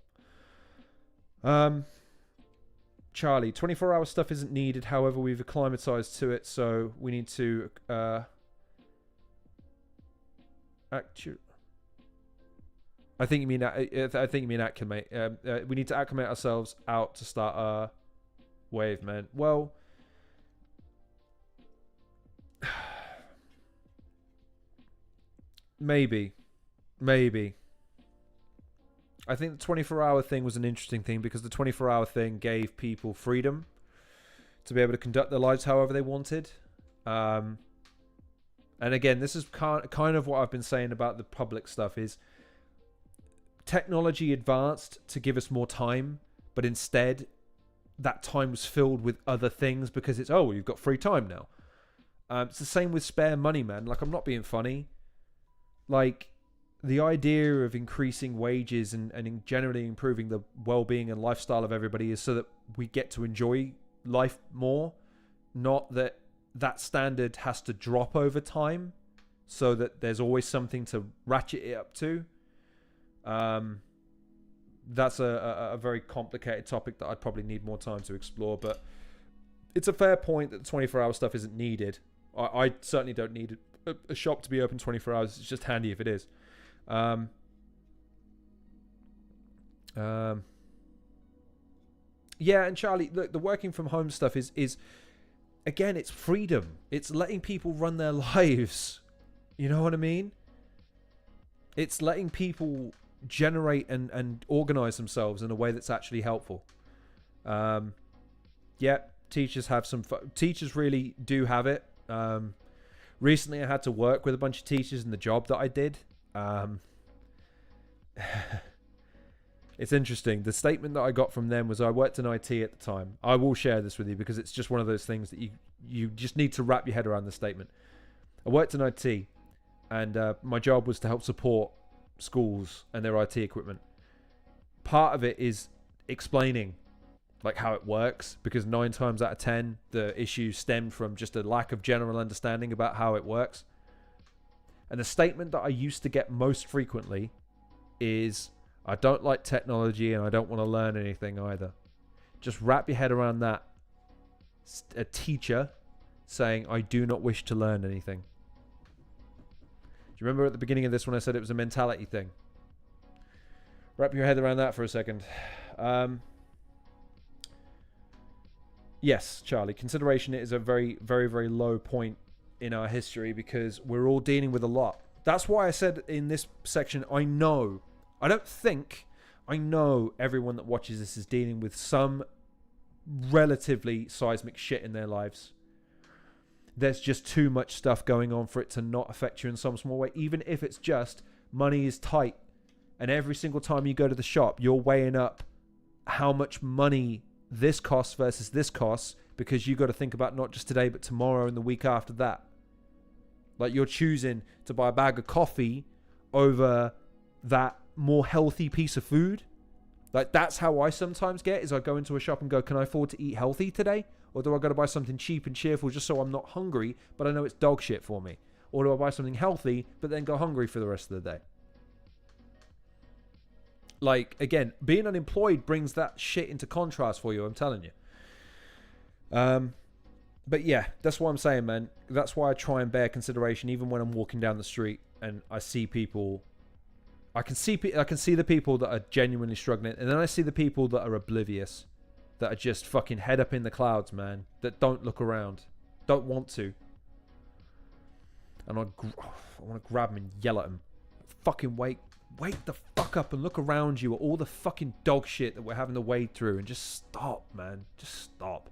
Charlie, 24-hour stuff isn't needed. However, we've acclimatized to it, so we need to I think you mean acclimate. We need to acclimate ourselves out to start our wave, man. Well, Maybe. I think the 24-hour thing was an interesting thing because the 24-hour thing gave people freedom to be able to conduct their lives however they wanted. And again, this is kind of what I've been saying about the public stuff is technology advanced to give us more time, but instead that time was filled with other things because it's, oh, you've got free time now. It's the same with spare money, man. Like, I'm not being funny. Like, the idea of increasing wages and generally improving the well-being and lifestyle of everybody is so that we get to enjoy life more, not that that standard has to drop over time so that there's always something to ratchet it up to. That's a very complicated topic that I'd probably need more time to explore, but it's a fair point that the 24-hour stuff isn't needed. I certainly don't need a shop to be open 24 hours. It's just handy if it is. Yeah, and Charlie, look, the working from home stuff is again, it's freedom. It's letting people run their lives. You know what I mean? It's letting people generate and organize themselves in a way that's actually helpful. Yeah, teachers have some teachers really do have it. Recently I had to work with a bunch of teachers in the job that I did. It's interesting. The statement that I got from them was, I worked in IT at the time. I will share this with you because it's just one of those things that you just need to wrap your head around the statement. I worked in IT and my job was to help support schools and their IT equipment. Part of it is explaining like how it works, because 9 times out of 10 the issues stem from just a lack of general understanding about how it works. And the statement that I used to get most frequently is, I don't like technology and I don't want to learn anything either. Just wrap your head around that. A teacher saying, I do not wish to learn anything. Do you remember at the beginning of this when I said it was a mentality thing? Wrap your head around that for a second. Yes, Charlie, consideration is a very, very, very low point in our history because we're all dealing with a lot. That's why I said in this section, I know everyone that watches this is dealing with some relatively seismic shit in their lives. There's just too much stuff going on for it to not affect you in some small way, even if it's just money is tight. And every single time you go to the shop, you're weighing up how much money this costs versus this costs, because you got to think about not just today, but tomorrow and the week after that. Like, you're choosing to buy a bag of coffee over that more healthy piece of food. Like, that's how I sometimes get, is I go into a shop and go, can I afford to eat healthy today? Or do I got to buy something cheap and cheerful just so I'm not hungry, but I know it's dog shit for me? Or do I buy something healthy, but then go hungry for the rest of the day? Like, again, being unemployed brings that shit into contrast for you, I'm telling you. But yeah, that's what I'm saying, man. That's why I try and bear consideration even when I'm walking down the street and I see people. I can see the people that are genuinely struggling, and then I see the people that are oblivious, that are just fucking head up in the clouds, man, that don't look around, don't want to. And I want to grab them and yell at them. Fucking wake the fuck up and look around you at all the fucking dog shit that we're having to wade through, and just stop, man. Just stop.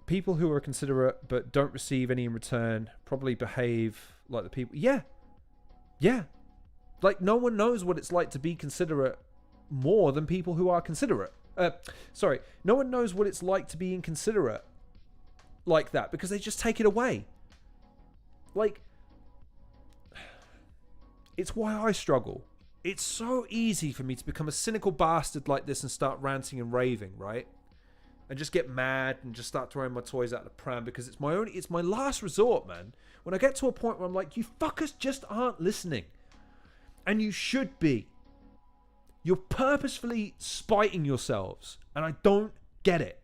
People who are considerate but don't receive any in return probably behave like the people. Yeah. Like, no one knows what it's like to be considerate more than people who are considerate. No one knows what it's like to be inconsiderate like that, because they just take it away. Like, it's why I struggle. It's so easy for me to become a cynical bastard like this and start ranting and raving, right? And just get mad and just start throwing my toys out the pram, because it's my last resort, man. When I get to a point where I'm like, you fuckers just aren't listening. And you should be. You're purposefully spiting yourselves, and I don't get it.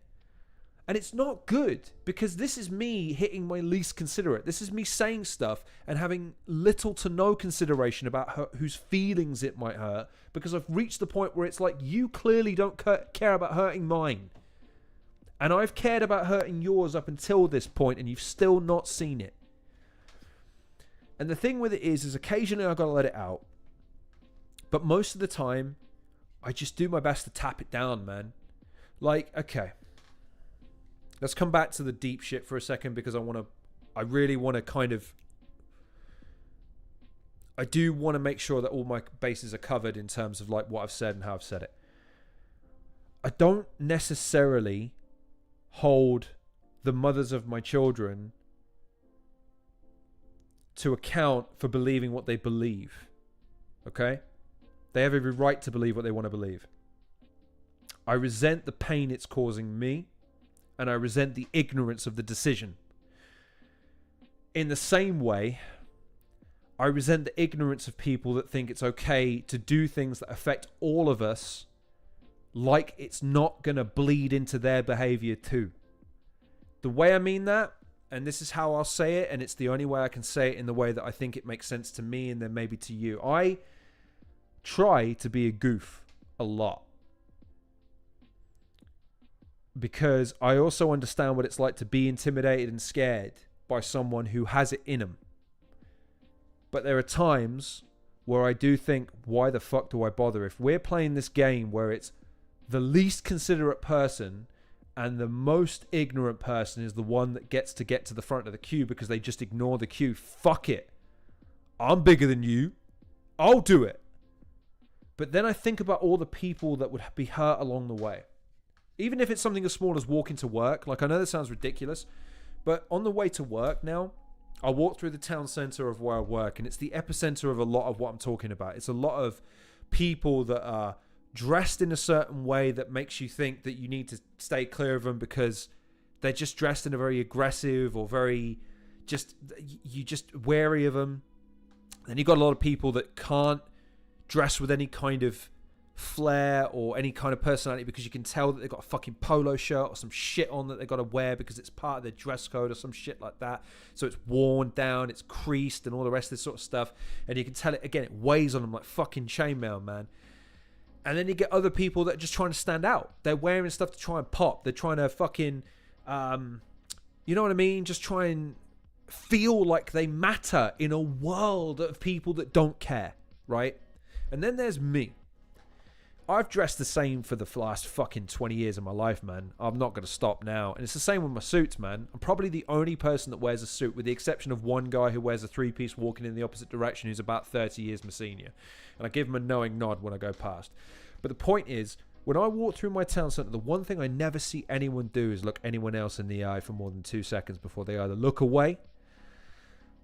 And it's not good, because this is me hitting my least considerate. This is me saying stuff and having little to no consideration about whose feelings it might hurt, because I've reached the point where it's like, you clearly don't care about hurting mine. And I've cared about hurting yours up until this point, and you've still not seen it. And the thing with it is occasionally I gotta let it out. But most of the time, I just do my best to tap it down, man. Like, okay. Let's come back to the deep shit for a second, because I really want to kind of, I do want to make sure that all my bases are covered in terms of like what I've said and how I've said it. I don't necessarily hold the mothers of my children to account for believing what they believe. Okay? They have every right to believe what they want to believe. I resent the pain it's causing me, and I resent the ignorance of the decision. In the same way, I resent the ignorance of people that think it's okay to do things that affect all of us, like it's not going to bleed into their behavior too. The way I mean that, and this is how I'll say it, and it's the only way I can say it in the way that I think it makes sense to me and then maybe to you. I try to be a goof a lot, because I also understand what it's like to be intimidated and scared by someone who has it in them. But there are times where I do think, why the fuck do I bother? If we're playing this game where it's the least considerate person and the most ignorant person is the one that gets to get to the front of the queue because they just ignore the queue, fuck it. I'm bigger than you. I'll do it. But then I think about all the people that would be hurt along the way. Even if it's something as small as walking to work. Like, I know this sounds ridiculous, but on the way to work now, I walk through the town centre of where I work, and it's the epicenter of a lot of what I'm talking about. It's a lot of people that are dressed in a certain way that makes you think that you need to stay clear of them because they're just dressed in a very aggressive or very you're just wary of them. Then you've got a lot of people that can't dress with any kind of flair or any kind of personality because you can tell that they've got a fucking polo shirt or some shit on that they've got to wear because it's part of their dress code or some shit like that. So it's worn down, it's creased and all the rest of this sort of stuff. And you can tell it, again, it weighs on them like fucking chainmail, man. And then you get other people that are just trying to stand out. They're wearing stuff to try and pop. They're trying to fucking, you know what I mean? Just try and feel like they matter in a world of people that don't care, right? And then there's me. I've dressed the same for the last fucking 20 years of my life, man. I'm not going to stop now. And it's the same with my suits, man. I'm probably the only person that wears a suit, with the exception of one guy who wears a three-piece walking in the opposite direction who's about 30 years my senior. And I give him a knowing nod when I go past. But the point is, when I walk through my town centre, the one thing I never see anyone do is look anyone else in the eye for more than 2 seconds before they either look away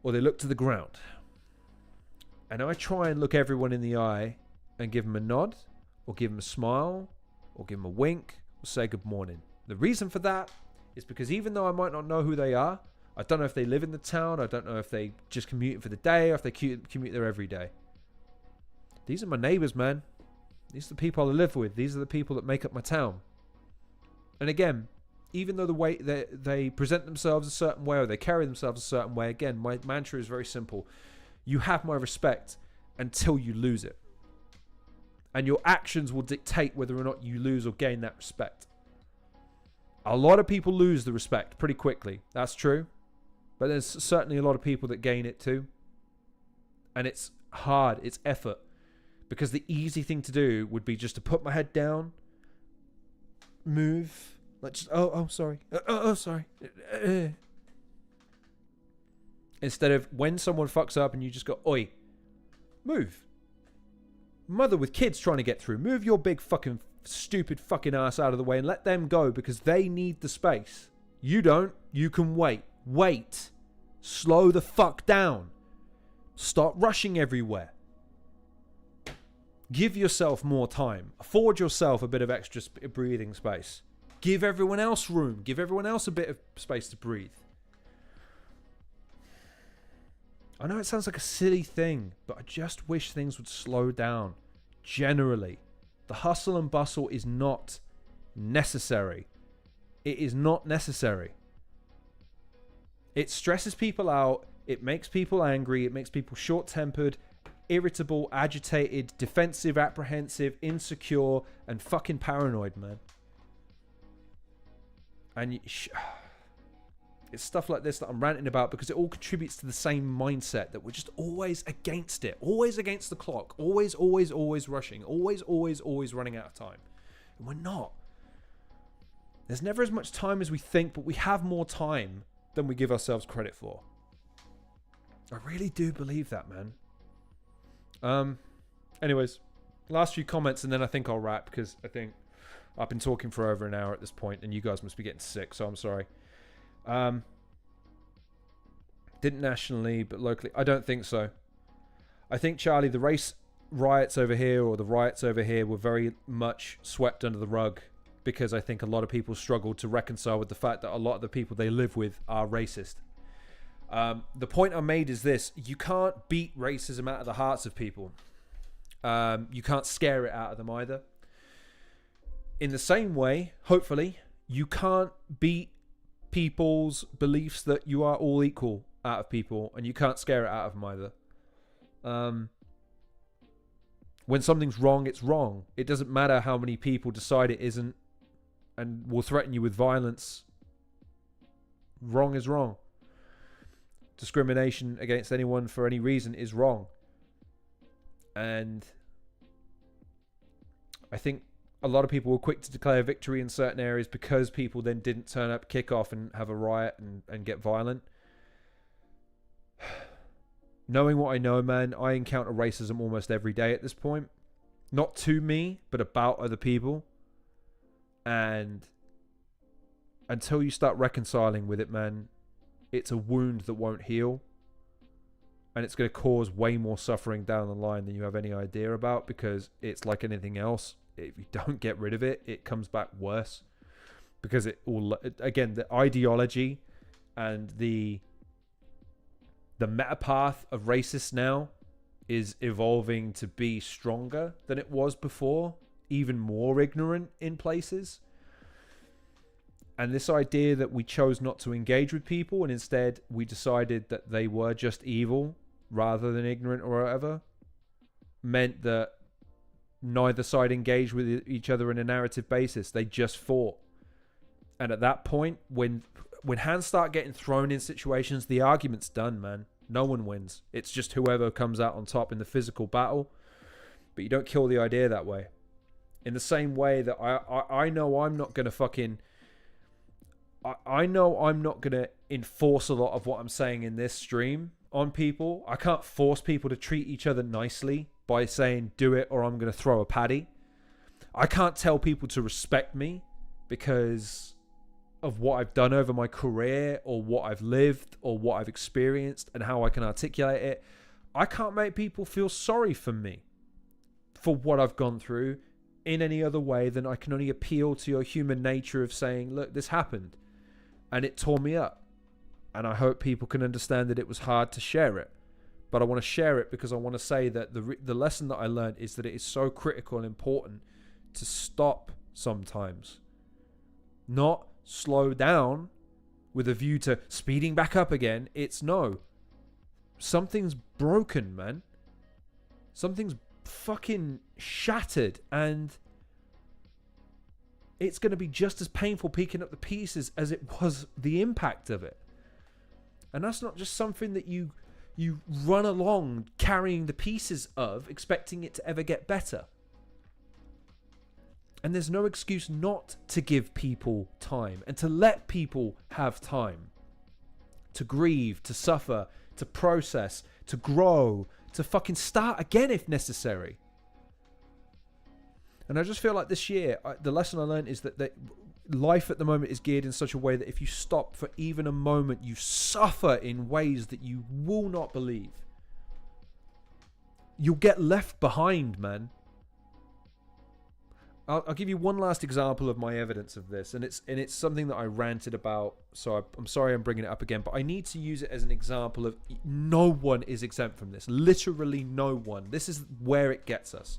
or they look to the ground. And I try and look everyone in the eye and give them a nod, or give them a smile, or give them a wink, or say good morning. The reason for that is because even though I might not know who they are, I don't know if they live in the town, I don't know if they just commute for the day, or if they commute there every day. These are my neighbours, man. These are the people I live with. These are the people that make up my town. And again, even though the way they present themselves a certain way, or they carry themselves a certain way, again, my mantra is very simple. You have my respect until you lose it. And your actions will dictate whether or not you lose or gain that respect. A lot of people lose the respect pretty quickly. That's true. But there's certainly a lot of people that gain it too. And it's hard. It's effort. Because the easy thing to do would be just to put my head down, move, like just, sorry. Sorry. Instead of when someone fucks up and you just go, oi, move. Mother with kids trying to get through. Move your big fucking stupid fucking ass out of the way and let them go because they need the space. You don't. You can wait. Wait. Slow the fuck down. Stop rushing everywhere. Give yourself more time. Afford yourself a bit of extra breathing space. Give everyone else room. Give everyone else a bit of space to breathe. I know it sounds like a silly thing, but I just wish things would slow down. Generally, the hustle and bustle is not necessary. It is not necessary. It stresses people out. It makes people angry. It makes people short-tempered, irritable, agitated, defensive, apprehensive, insecure, and fucking paranoid, man. And It's stuff like this that I'm ranting about because it all contributes to the same mindset that we're just always against it, always against the clock, always rushing, always running out of time. And we're not. There's never as much time as we think, but we have more time than we give ourselves credit for. I really do believe that, man. Anyways, last few comments and then I think I'll wrap because I think I've been talking for over an hour at this point and you guys must be getting sick, so I'm sorry. Didn't nationally, but locally. I don't think so. I think, Charlie, the race riots over here or the riots over here were very much swept under the rug because I think a lot of people struggle to reconcile with the fact that a lot of the people they live with are racist. The point I made is this: you can't beat racism out of the hearts of people. You can't scare it out of them either. In the same way, hopefully, you can't beat people's beliefs that you are all equal out of people, and you can't scare it out of them either. When something's wrong, it's wrong. It doesn't matter how many people decide it isn't and will threaten you with violence. Wrong is wrong. Discrimination against anyone for any reason is wrong. And I think a lot of people were quick to declare victory in certain areas because people then didn't turn up, kick off and have a riot and get violent. Knowing what I know, man, I encounter racism almost every day at this point. Not to me, but about other people. And until you start reconciling with it, man, it's a wound that won't heal. And it's going to cause way more suffering down the line than you have any idea about, because it's like anything else. If you don't get rid of it, it comes back worse. Because it all, again, the ideology and the metapath of racists now is evolving to be stronger than it was before, even more ignorant in places. And this idea that we chose not to engage with people and instead we decided that they were just evil rather than ignorant or whatever, meant that neither side engaged with each other in a narrative basis. They just fought. And at that point, when hands start getting thrown in situations, the argument's done, man. No one wins. It's just whoever comes out on top in the physical battle. But you don't kill the idea that way. In the same way that I know I'm not going to fucking... I know I'm not going to enforce a lot of what I'm saying in this stream on people. I can't force people to treat each other nicely by saying, do it or I'm going to throw a paddy. I can't tell people to respect me because of what I've done over my career or what I've lived or what I've experienced and how I can articulate it. I can't make people feel sorry for me for what I've gone through in any other way than I can only appeal to your human nature of saying, look, this happened and it tore me up. And I hope people can understand that it was hard to share it. But I want to share it because I want to say that the lesson that I learned is that it is so critical and important to stop sometimes. Not slow down with a view to speeding back up again. It's no. Something's broken, man. Something's fucking shattered, and it's going to be just as painful picking up the pieces as it was the impact of it. And that's not just something that you run along carrying the pieces of, expecting it to ever get better. And there's no excuse not to give people time and to let people have time to grieve, to suffer, to process, to grow, to fucking start again if necessary. And I just feel like this year, the lesson I learned is that life at the moment is geared in such a way that if you stop for even a moment, you suffer in ways that you will not believe. You'll get left behind, man. I'll give you one last example of my evidence of this, and it's something that I ranted about, so I'm sorry I'm bringing it up again, but I need to use it as an example of no one is exempt from this. Literally no one. This is where it gets us.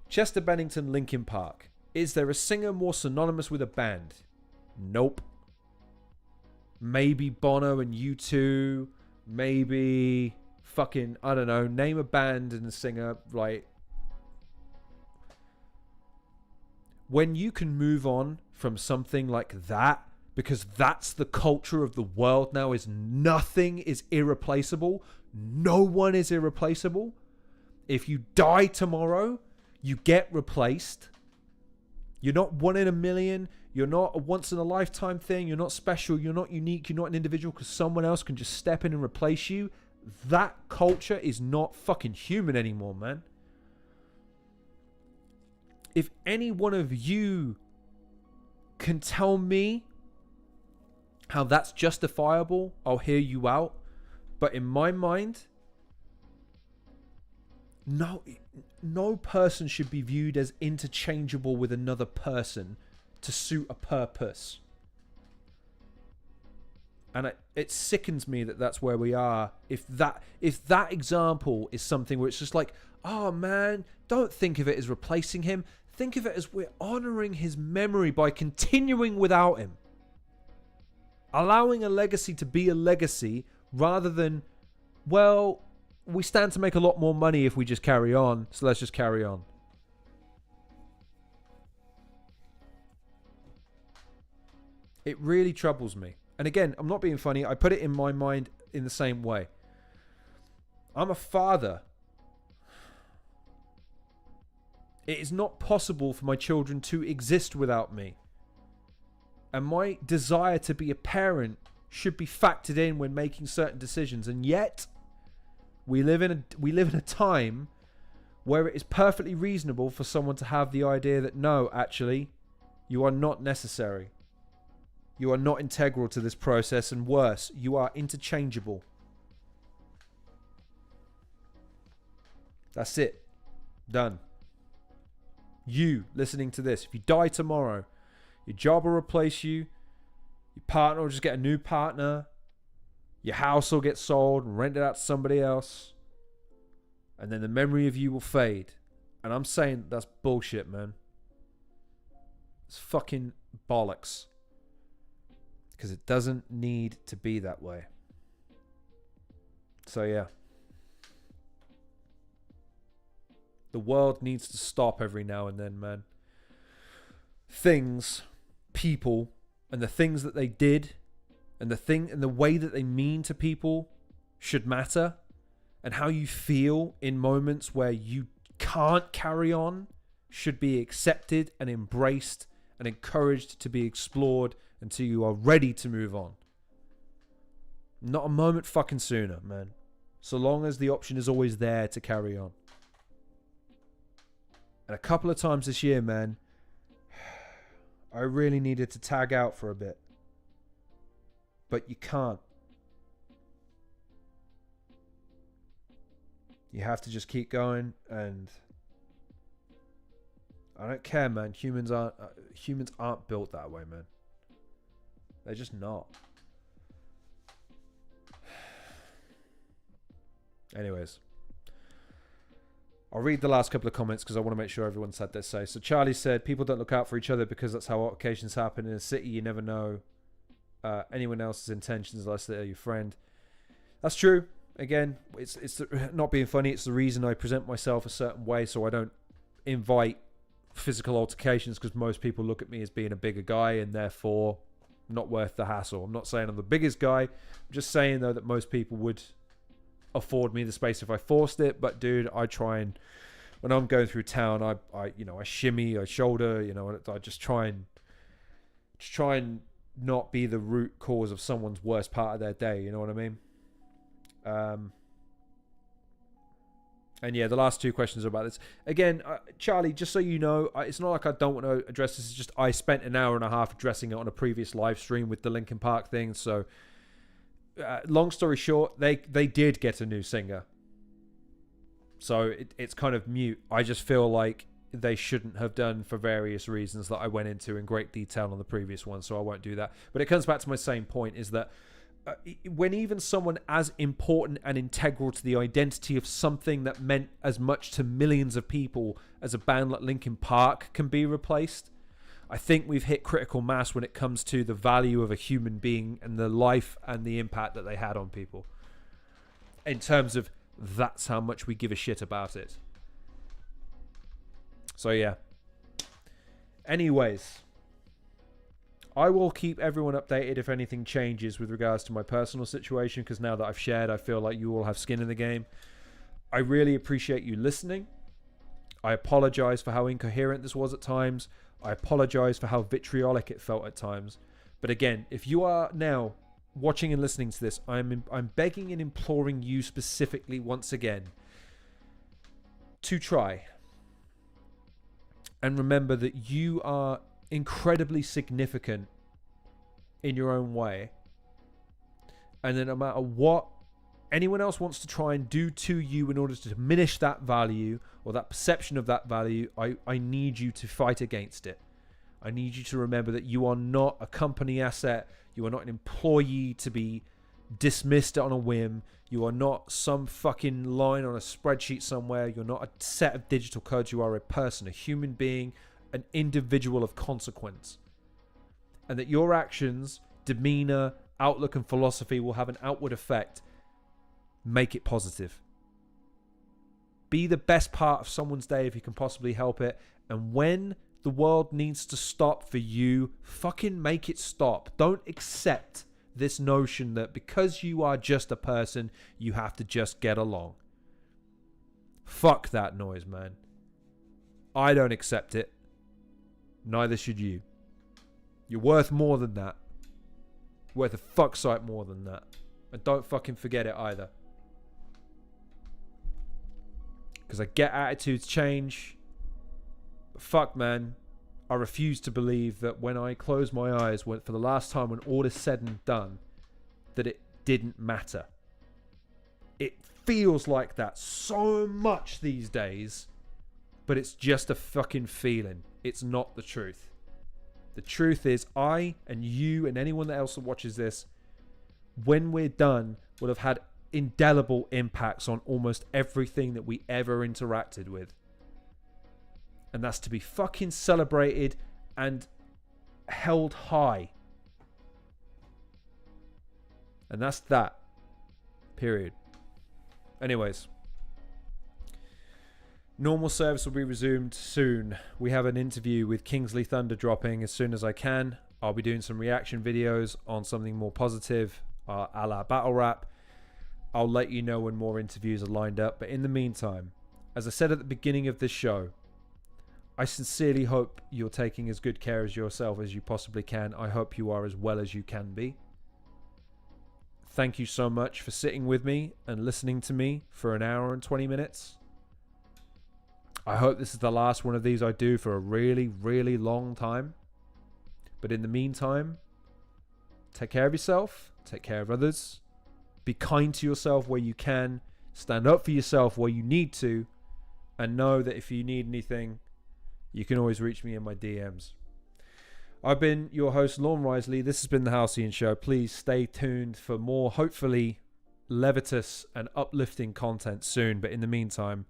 Chester Bennington, Linkin Park. Is there a singer more synonymous with a band? Nope. Maybe Bono and U2. Maybe fucking, I don't know, name a band and a singer, like... When you can move on from something like that because that's the culture of the world now, is nothing is irreplaceable. No one is irreplaceable. If you die tomorrow, you get replaced. You're not one in a million. You're not a once in a lifetime thing. You're not special. You're not unique. You're not an individual because someone else can just step in and replace you. That culture is not fucking human anymore, man. If any one of you can tell me how that's justifiable, I'll hear you out. But in my mind, no person should be viewed as interchangeable with another person to suit a purpose. And it sickens me that that's where we are. If that example is something where it's just like, oh man, don't think of it as replacing him. Think of it as we're honoring his memory by continuing without him. Allowing a legacy to be a legacy rather than, well, we stand to make a lot more money if we just carry on, so let's just carry on. It really troubles me. And again, I'm not being funny. I put it in my mind in the same way. I'm a father. It is not possible for my children to exist without me. And my desire to be a parent should be factored in when making certain decisions. And yet, we live in a time where it is perfectly reasonable for someone to have the idea that no, actually, you are not necessary. You are not integral to this process, and worse, you are interchangeable. That's it. Done. You listening to this, if you die tomorrow, your job will replace you, your partner will just get a new partner, your house will get sold and rented out to somebody else, and then the memory of you will fade. And I'm saying that's bullshit, man. It's fucking bollocks. Because it doesn't need to be that way. So yeah. The world needs to stop every now and then, man. Things, people, and the things that they did, and the way that they mean to people should matter. And how you feel in moments where you can't carry on should be accepted and embraced and encouraged to be explored until you are ready to move on. Not a moment fucking sooner, man. So long as the option is always there to carry on. And a couple of times this year, man, I really needed to tag out for a bit. But you can't. You have to just keep going, and I don't care, man. Humans aren't built that way, man. They're just not. Anyways, I'll read the last couple of comments because I want to make sure everyone's had their say. So Charlie said, people don't look out for each other because that's how occasions happen. In a city, you never know anyone else's intentions unless they're your friend. That's true. Again, it's not being funny. It's the reason I present myself a certain way so I don't invite physical altercations, because most people look at me as being a bigger guy and therefore not worth the hassle. I'm not saying I'm the biggest guy. I'm just saying, though, that most people would afford me the space if I forced it. But, dude, I try and, when I'm going through town, I shimmy, I shoulder, I just try and not be the root cause of someone's worst part of their day. You know what I mean? And yeah, the last two questions are about this. Again, Charlie, just so you know, it's not like I don't want to address this. It's just I spent an hour and a half addressing it on a previous live stream with the Linkin Park thing. So, long story short, they did get a new singer. So it's kind of mute. I just feel like they shouldn't have done for various reasons that I went into in great detail on the previous one. So I won't do that. But it comes back to my same point, is that when even someone as important and integral to the identity of something that meant as much to millions of people as a band like Linkin Park can be replaced, I think we've hit critical mass when it comes to the value of a human being and the life and the impact that they had on people. In terms of that's how much we give a shit about it. So yeah. Anyways, I will keep everyone updated if anything changes with regards to my personal situation, because now that I've shared, I feel like you all have skin in the game. I really appreciate you listening. I apologize for how incoherent this was at times. I apologize for how vitriolic it felt at times. But again, if you are now watching and listening to this, I'm begging and imploring you specifically once again to try and remember that you are incredibly significant in your own way, and that no matter what anyone else wants to try and do to you in order to diminish that value or that perception of that value, I need you to fight against it. I need you to remember that you are not a company asset. You are not an employee to be dismissed on a whim. You are not some fucking line on a spreadsheet somewhere. You're not a set of digital codes. You are a person, a human being, an individual of consequence. And that your actions, demeanor, outlook, and philosophy will have an outward effect. Make it positive. Be the best part of someone's day if you can possibly help it. And when the world needs to stop for you, fucking make it stop. Don't accept this notion that because you are just a person, you have to just get along. Fuck that noise, man. I don't accept it. Neither should you. You're worth more than that. Worth a fuck sight more than that. And don't fucking forget it either. Because I get attitudes change. But fuck, man. I refuse to believe that when I close my eyes for the last time, when all is said and done, that it didn't matter. It feels like that so much these days, but it's just a fucking feeling. It's not the truth. The truth is I and you and anyone else that watches this, when we're done, will have had indelible impacts on almost everything that we ever interacted with. And that's to be fucking celebrated and held high. And that's that. Period. Anyways. Normal service will be resumed soon. We have an interview with Kingsley Thunder dropping as soon as I can. I'll be doing some reaction videos on something more positive, a la battle rap. I'll let you know when more interviews are lined up. But in the meantime, as I said at the beginning of this show, I sincerely hope you're taking as good care of yourself as you possibly can. I hope you are as well as you can be. Thank you so much for sitting with me and listening to me for an hour and 20 minutes. I hope this is the last one of these I do for a really, really long time. But in the meantime, take care of yourself. Take care of others. Be kind to yourself where you can. Stand up for yourself where you need to. And know that if you need anything, you can always reach me in my DMs. I've been your host, Lorne Risley. This has been the Halcyon Show. Please stay tuned for more, hopefully, levitous and uplifting content soon. But in the meantime,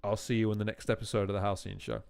I'll see you in the next episode of the Halcyon Show.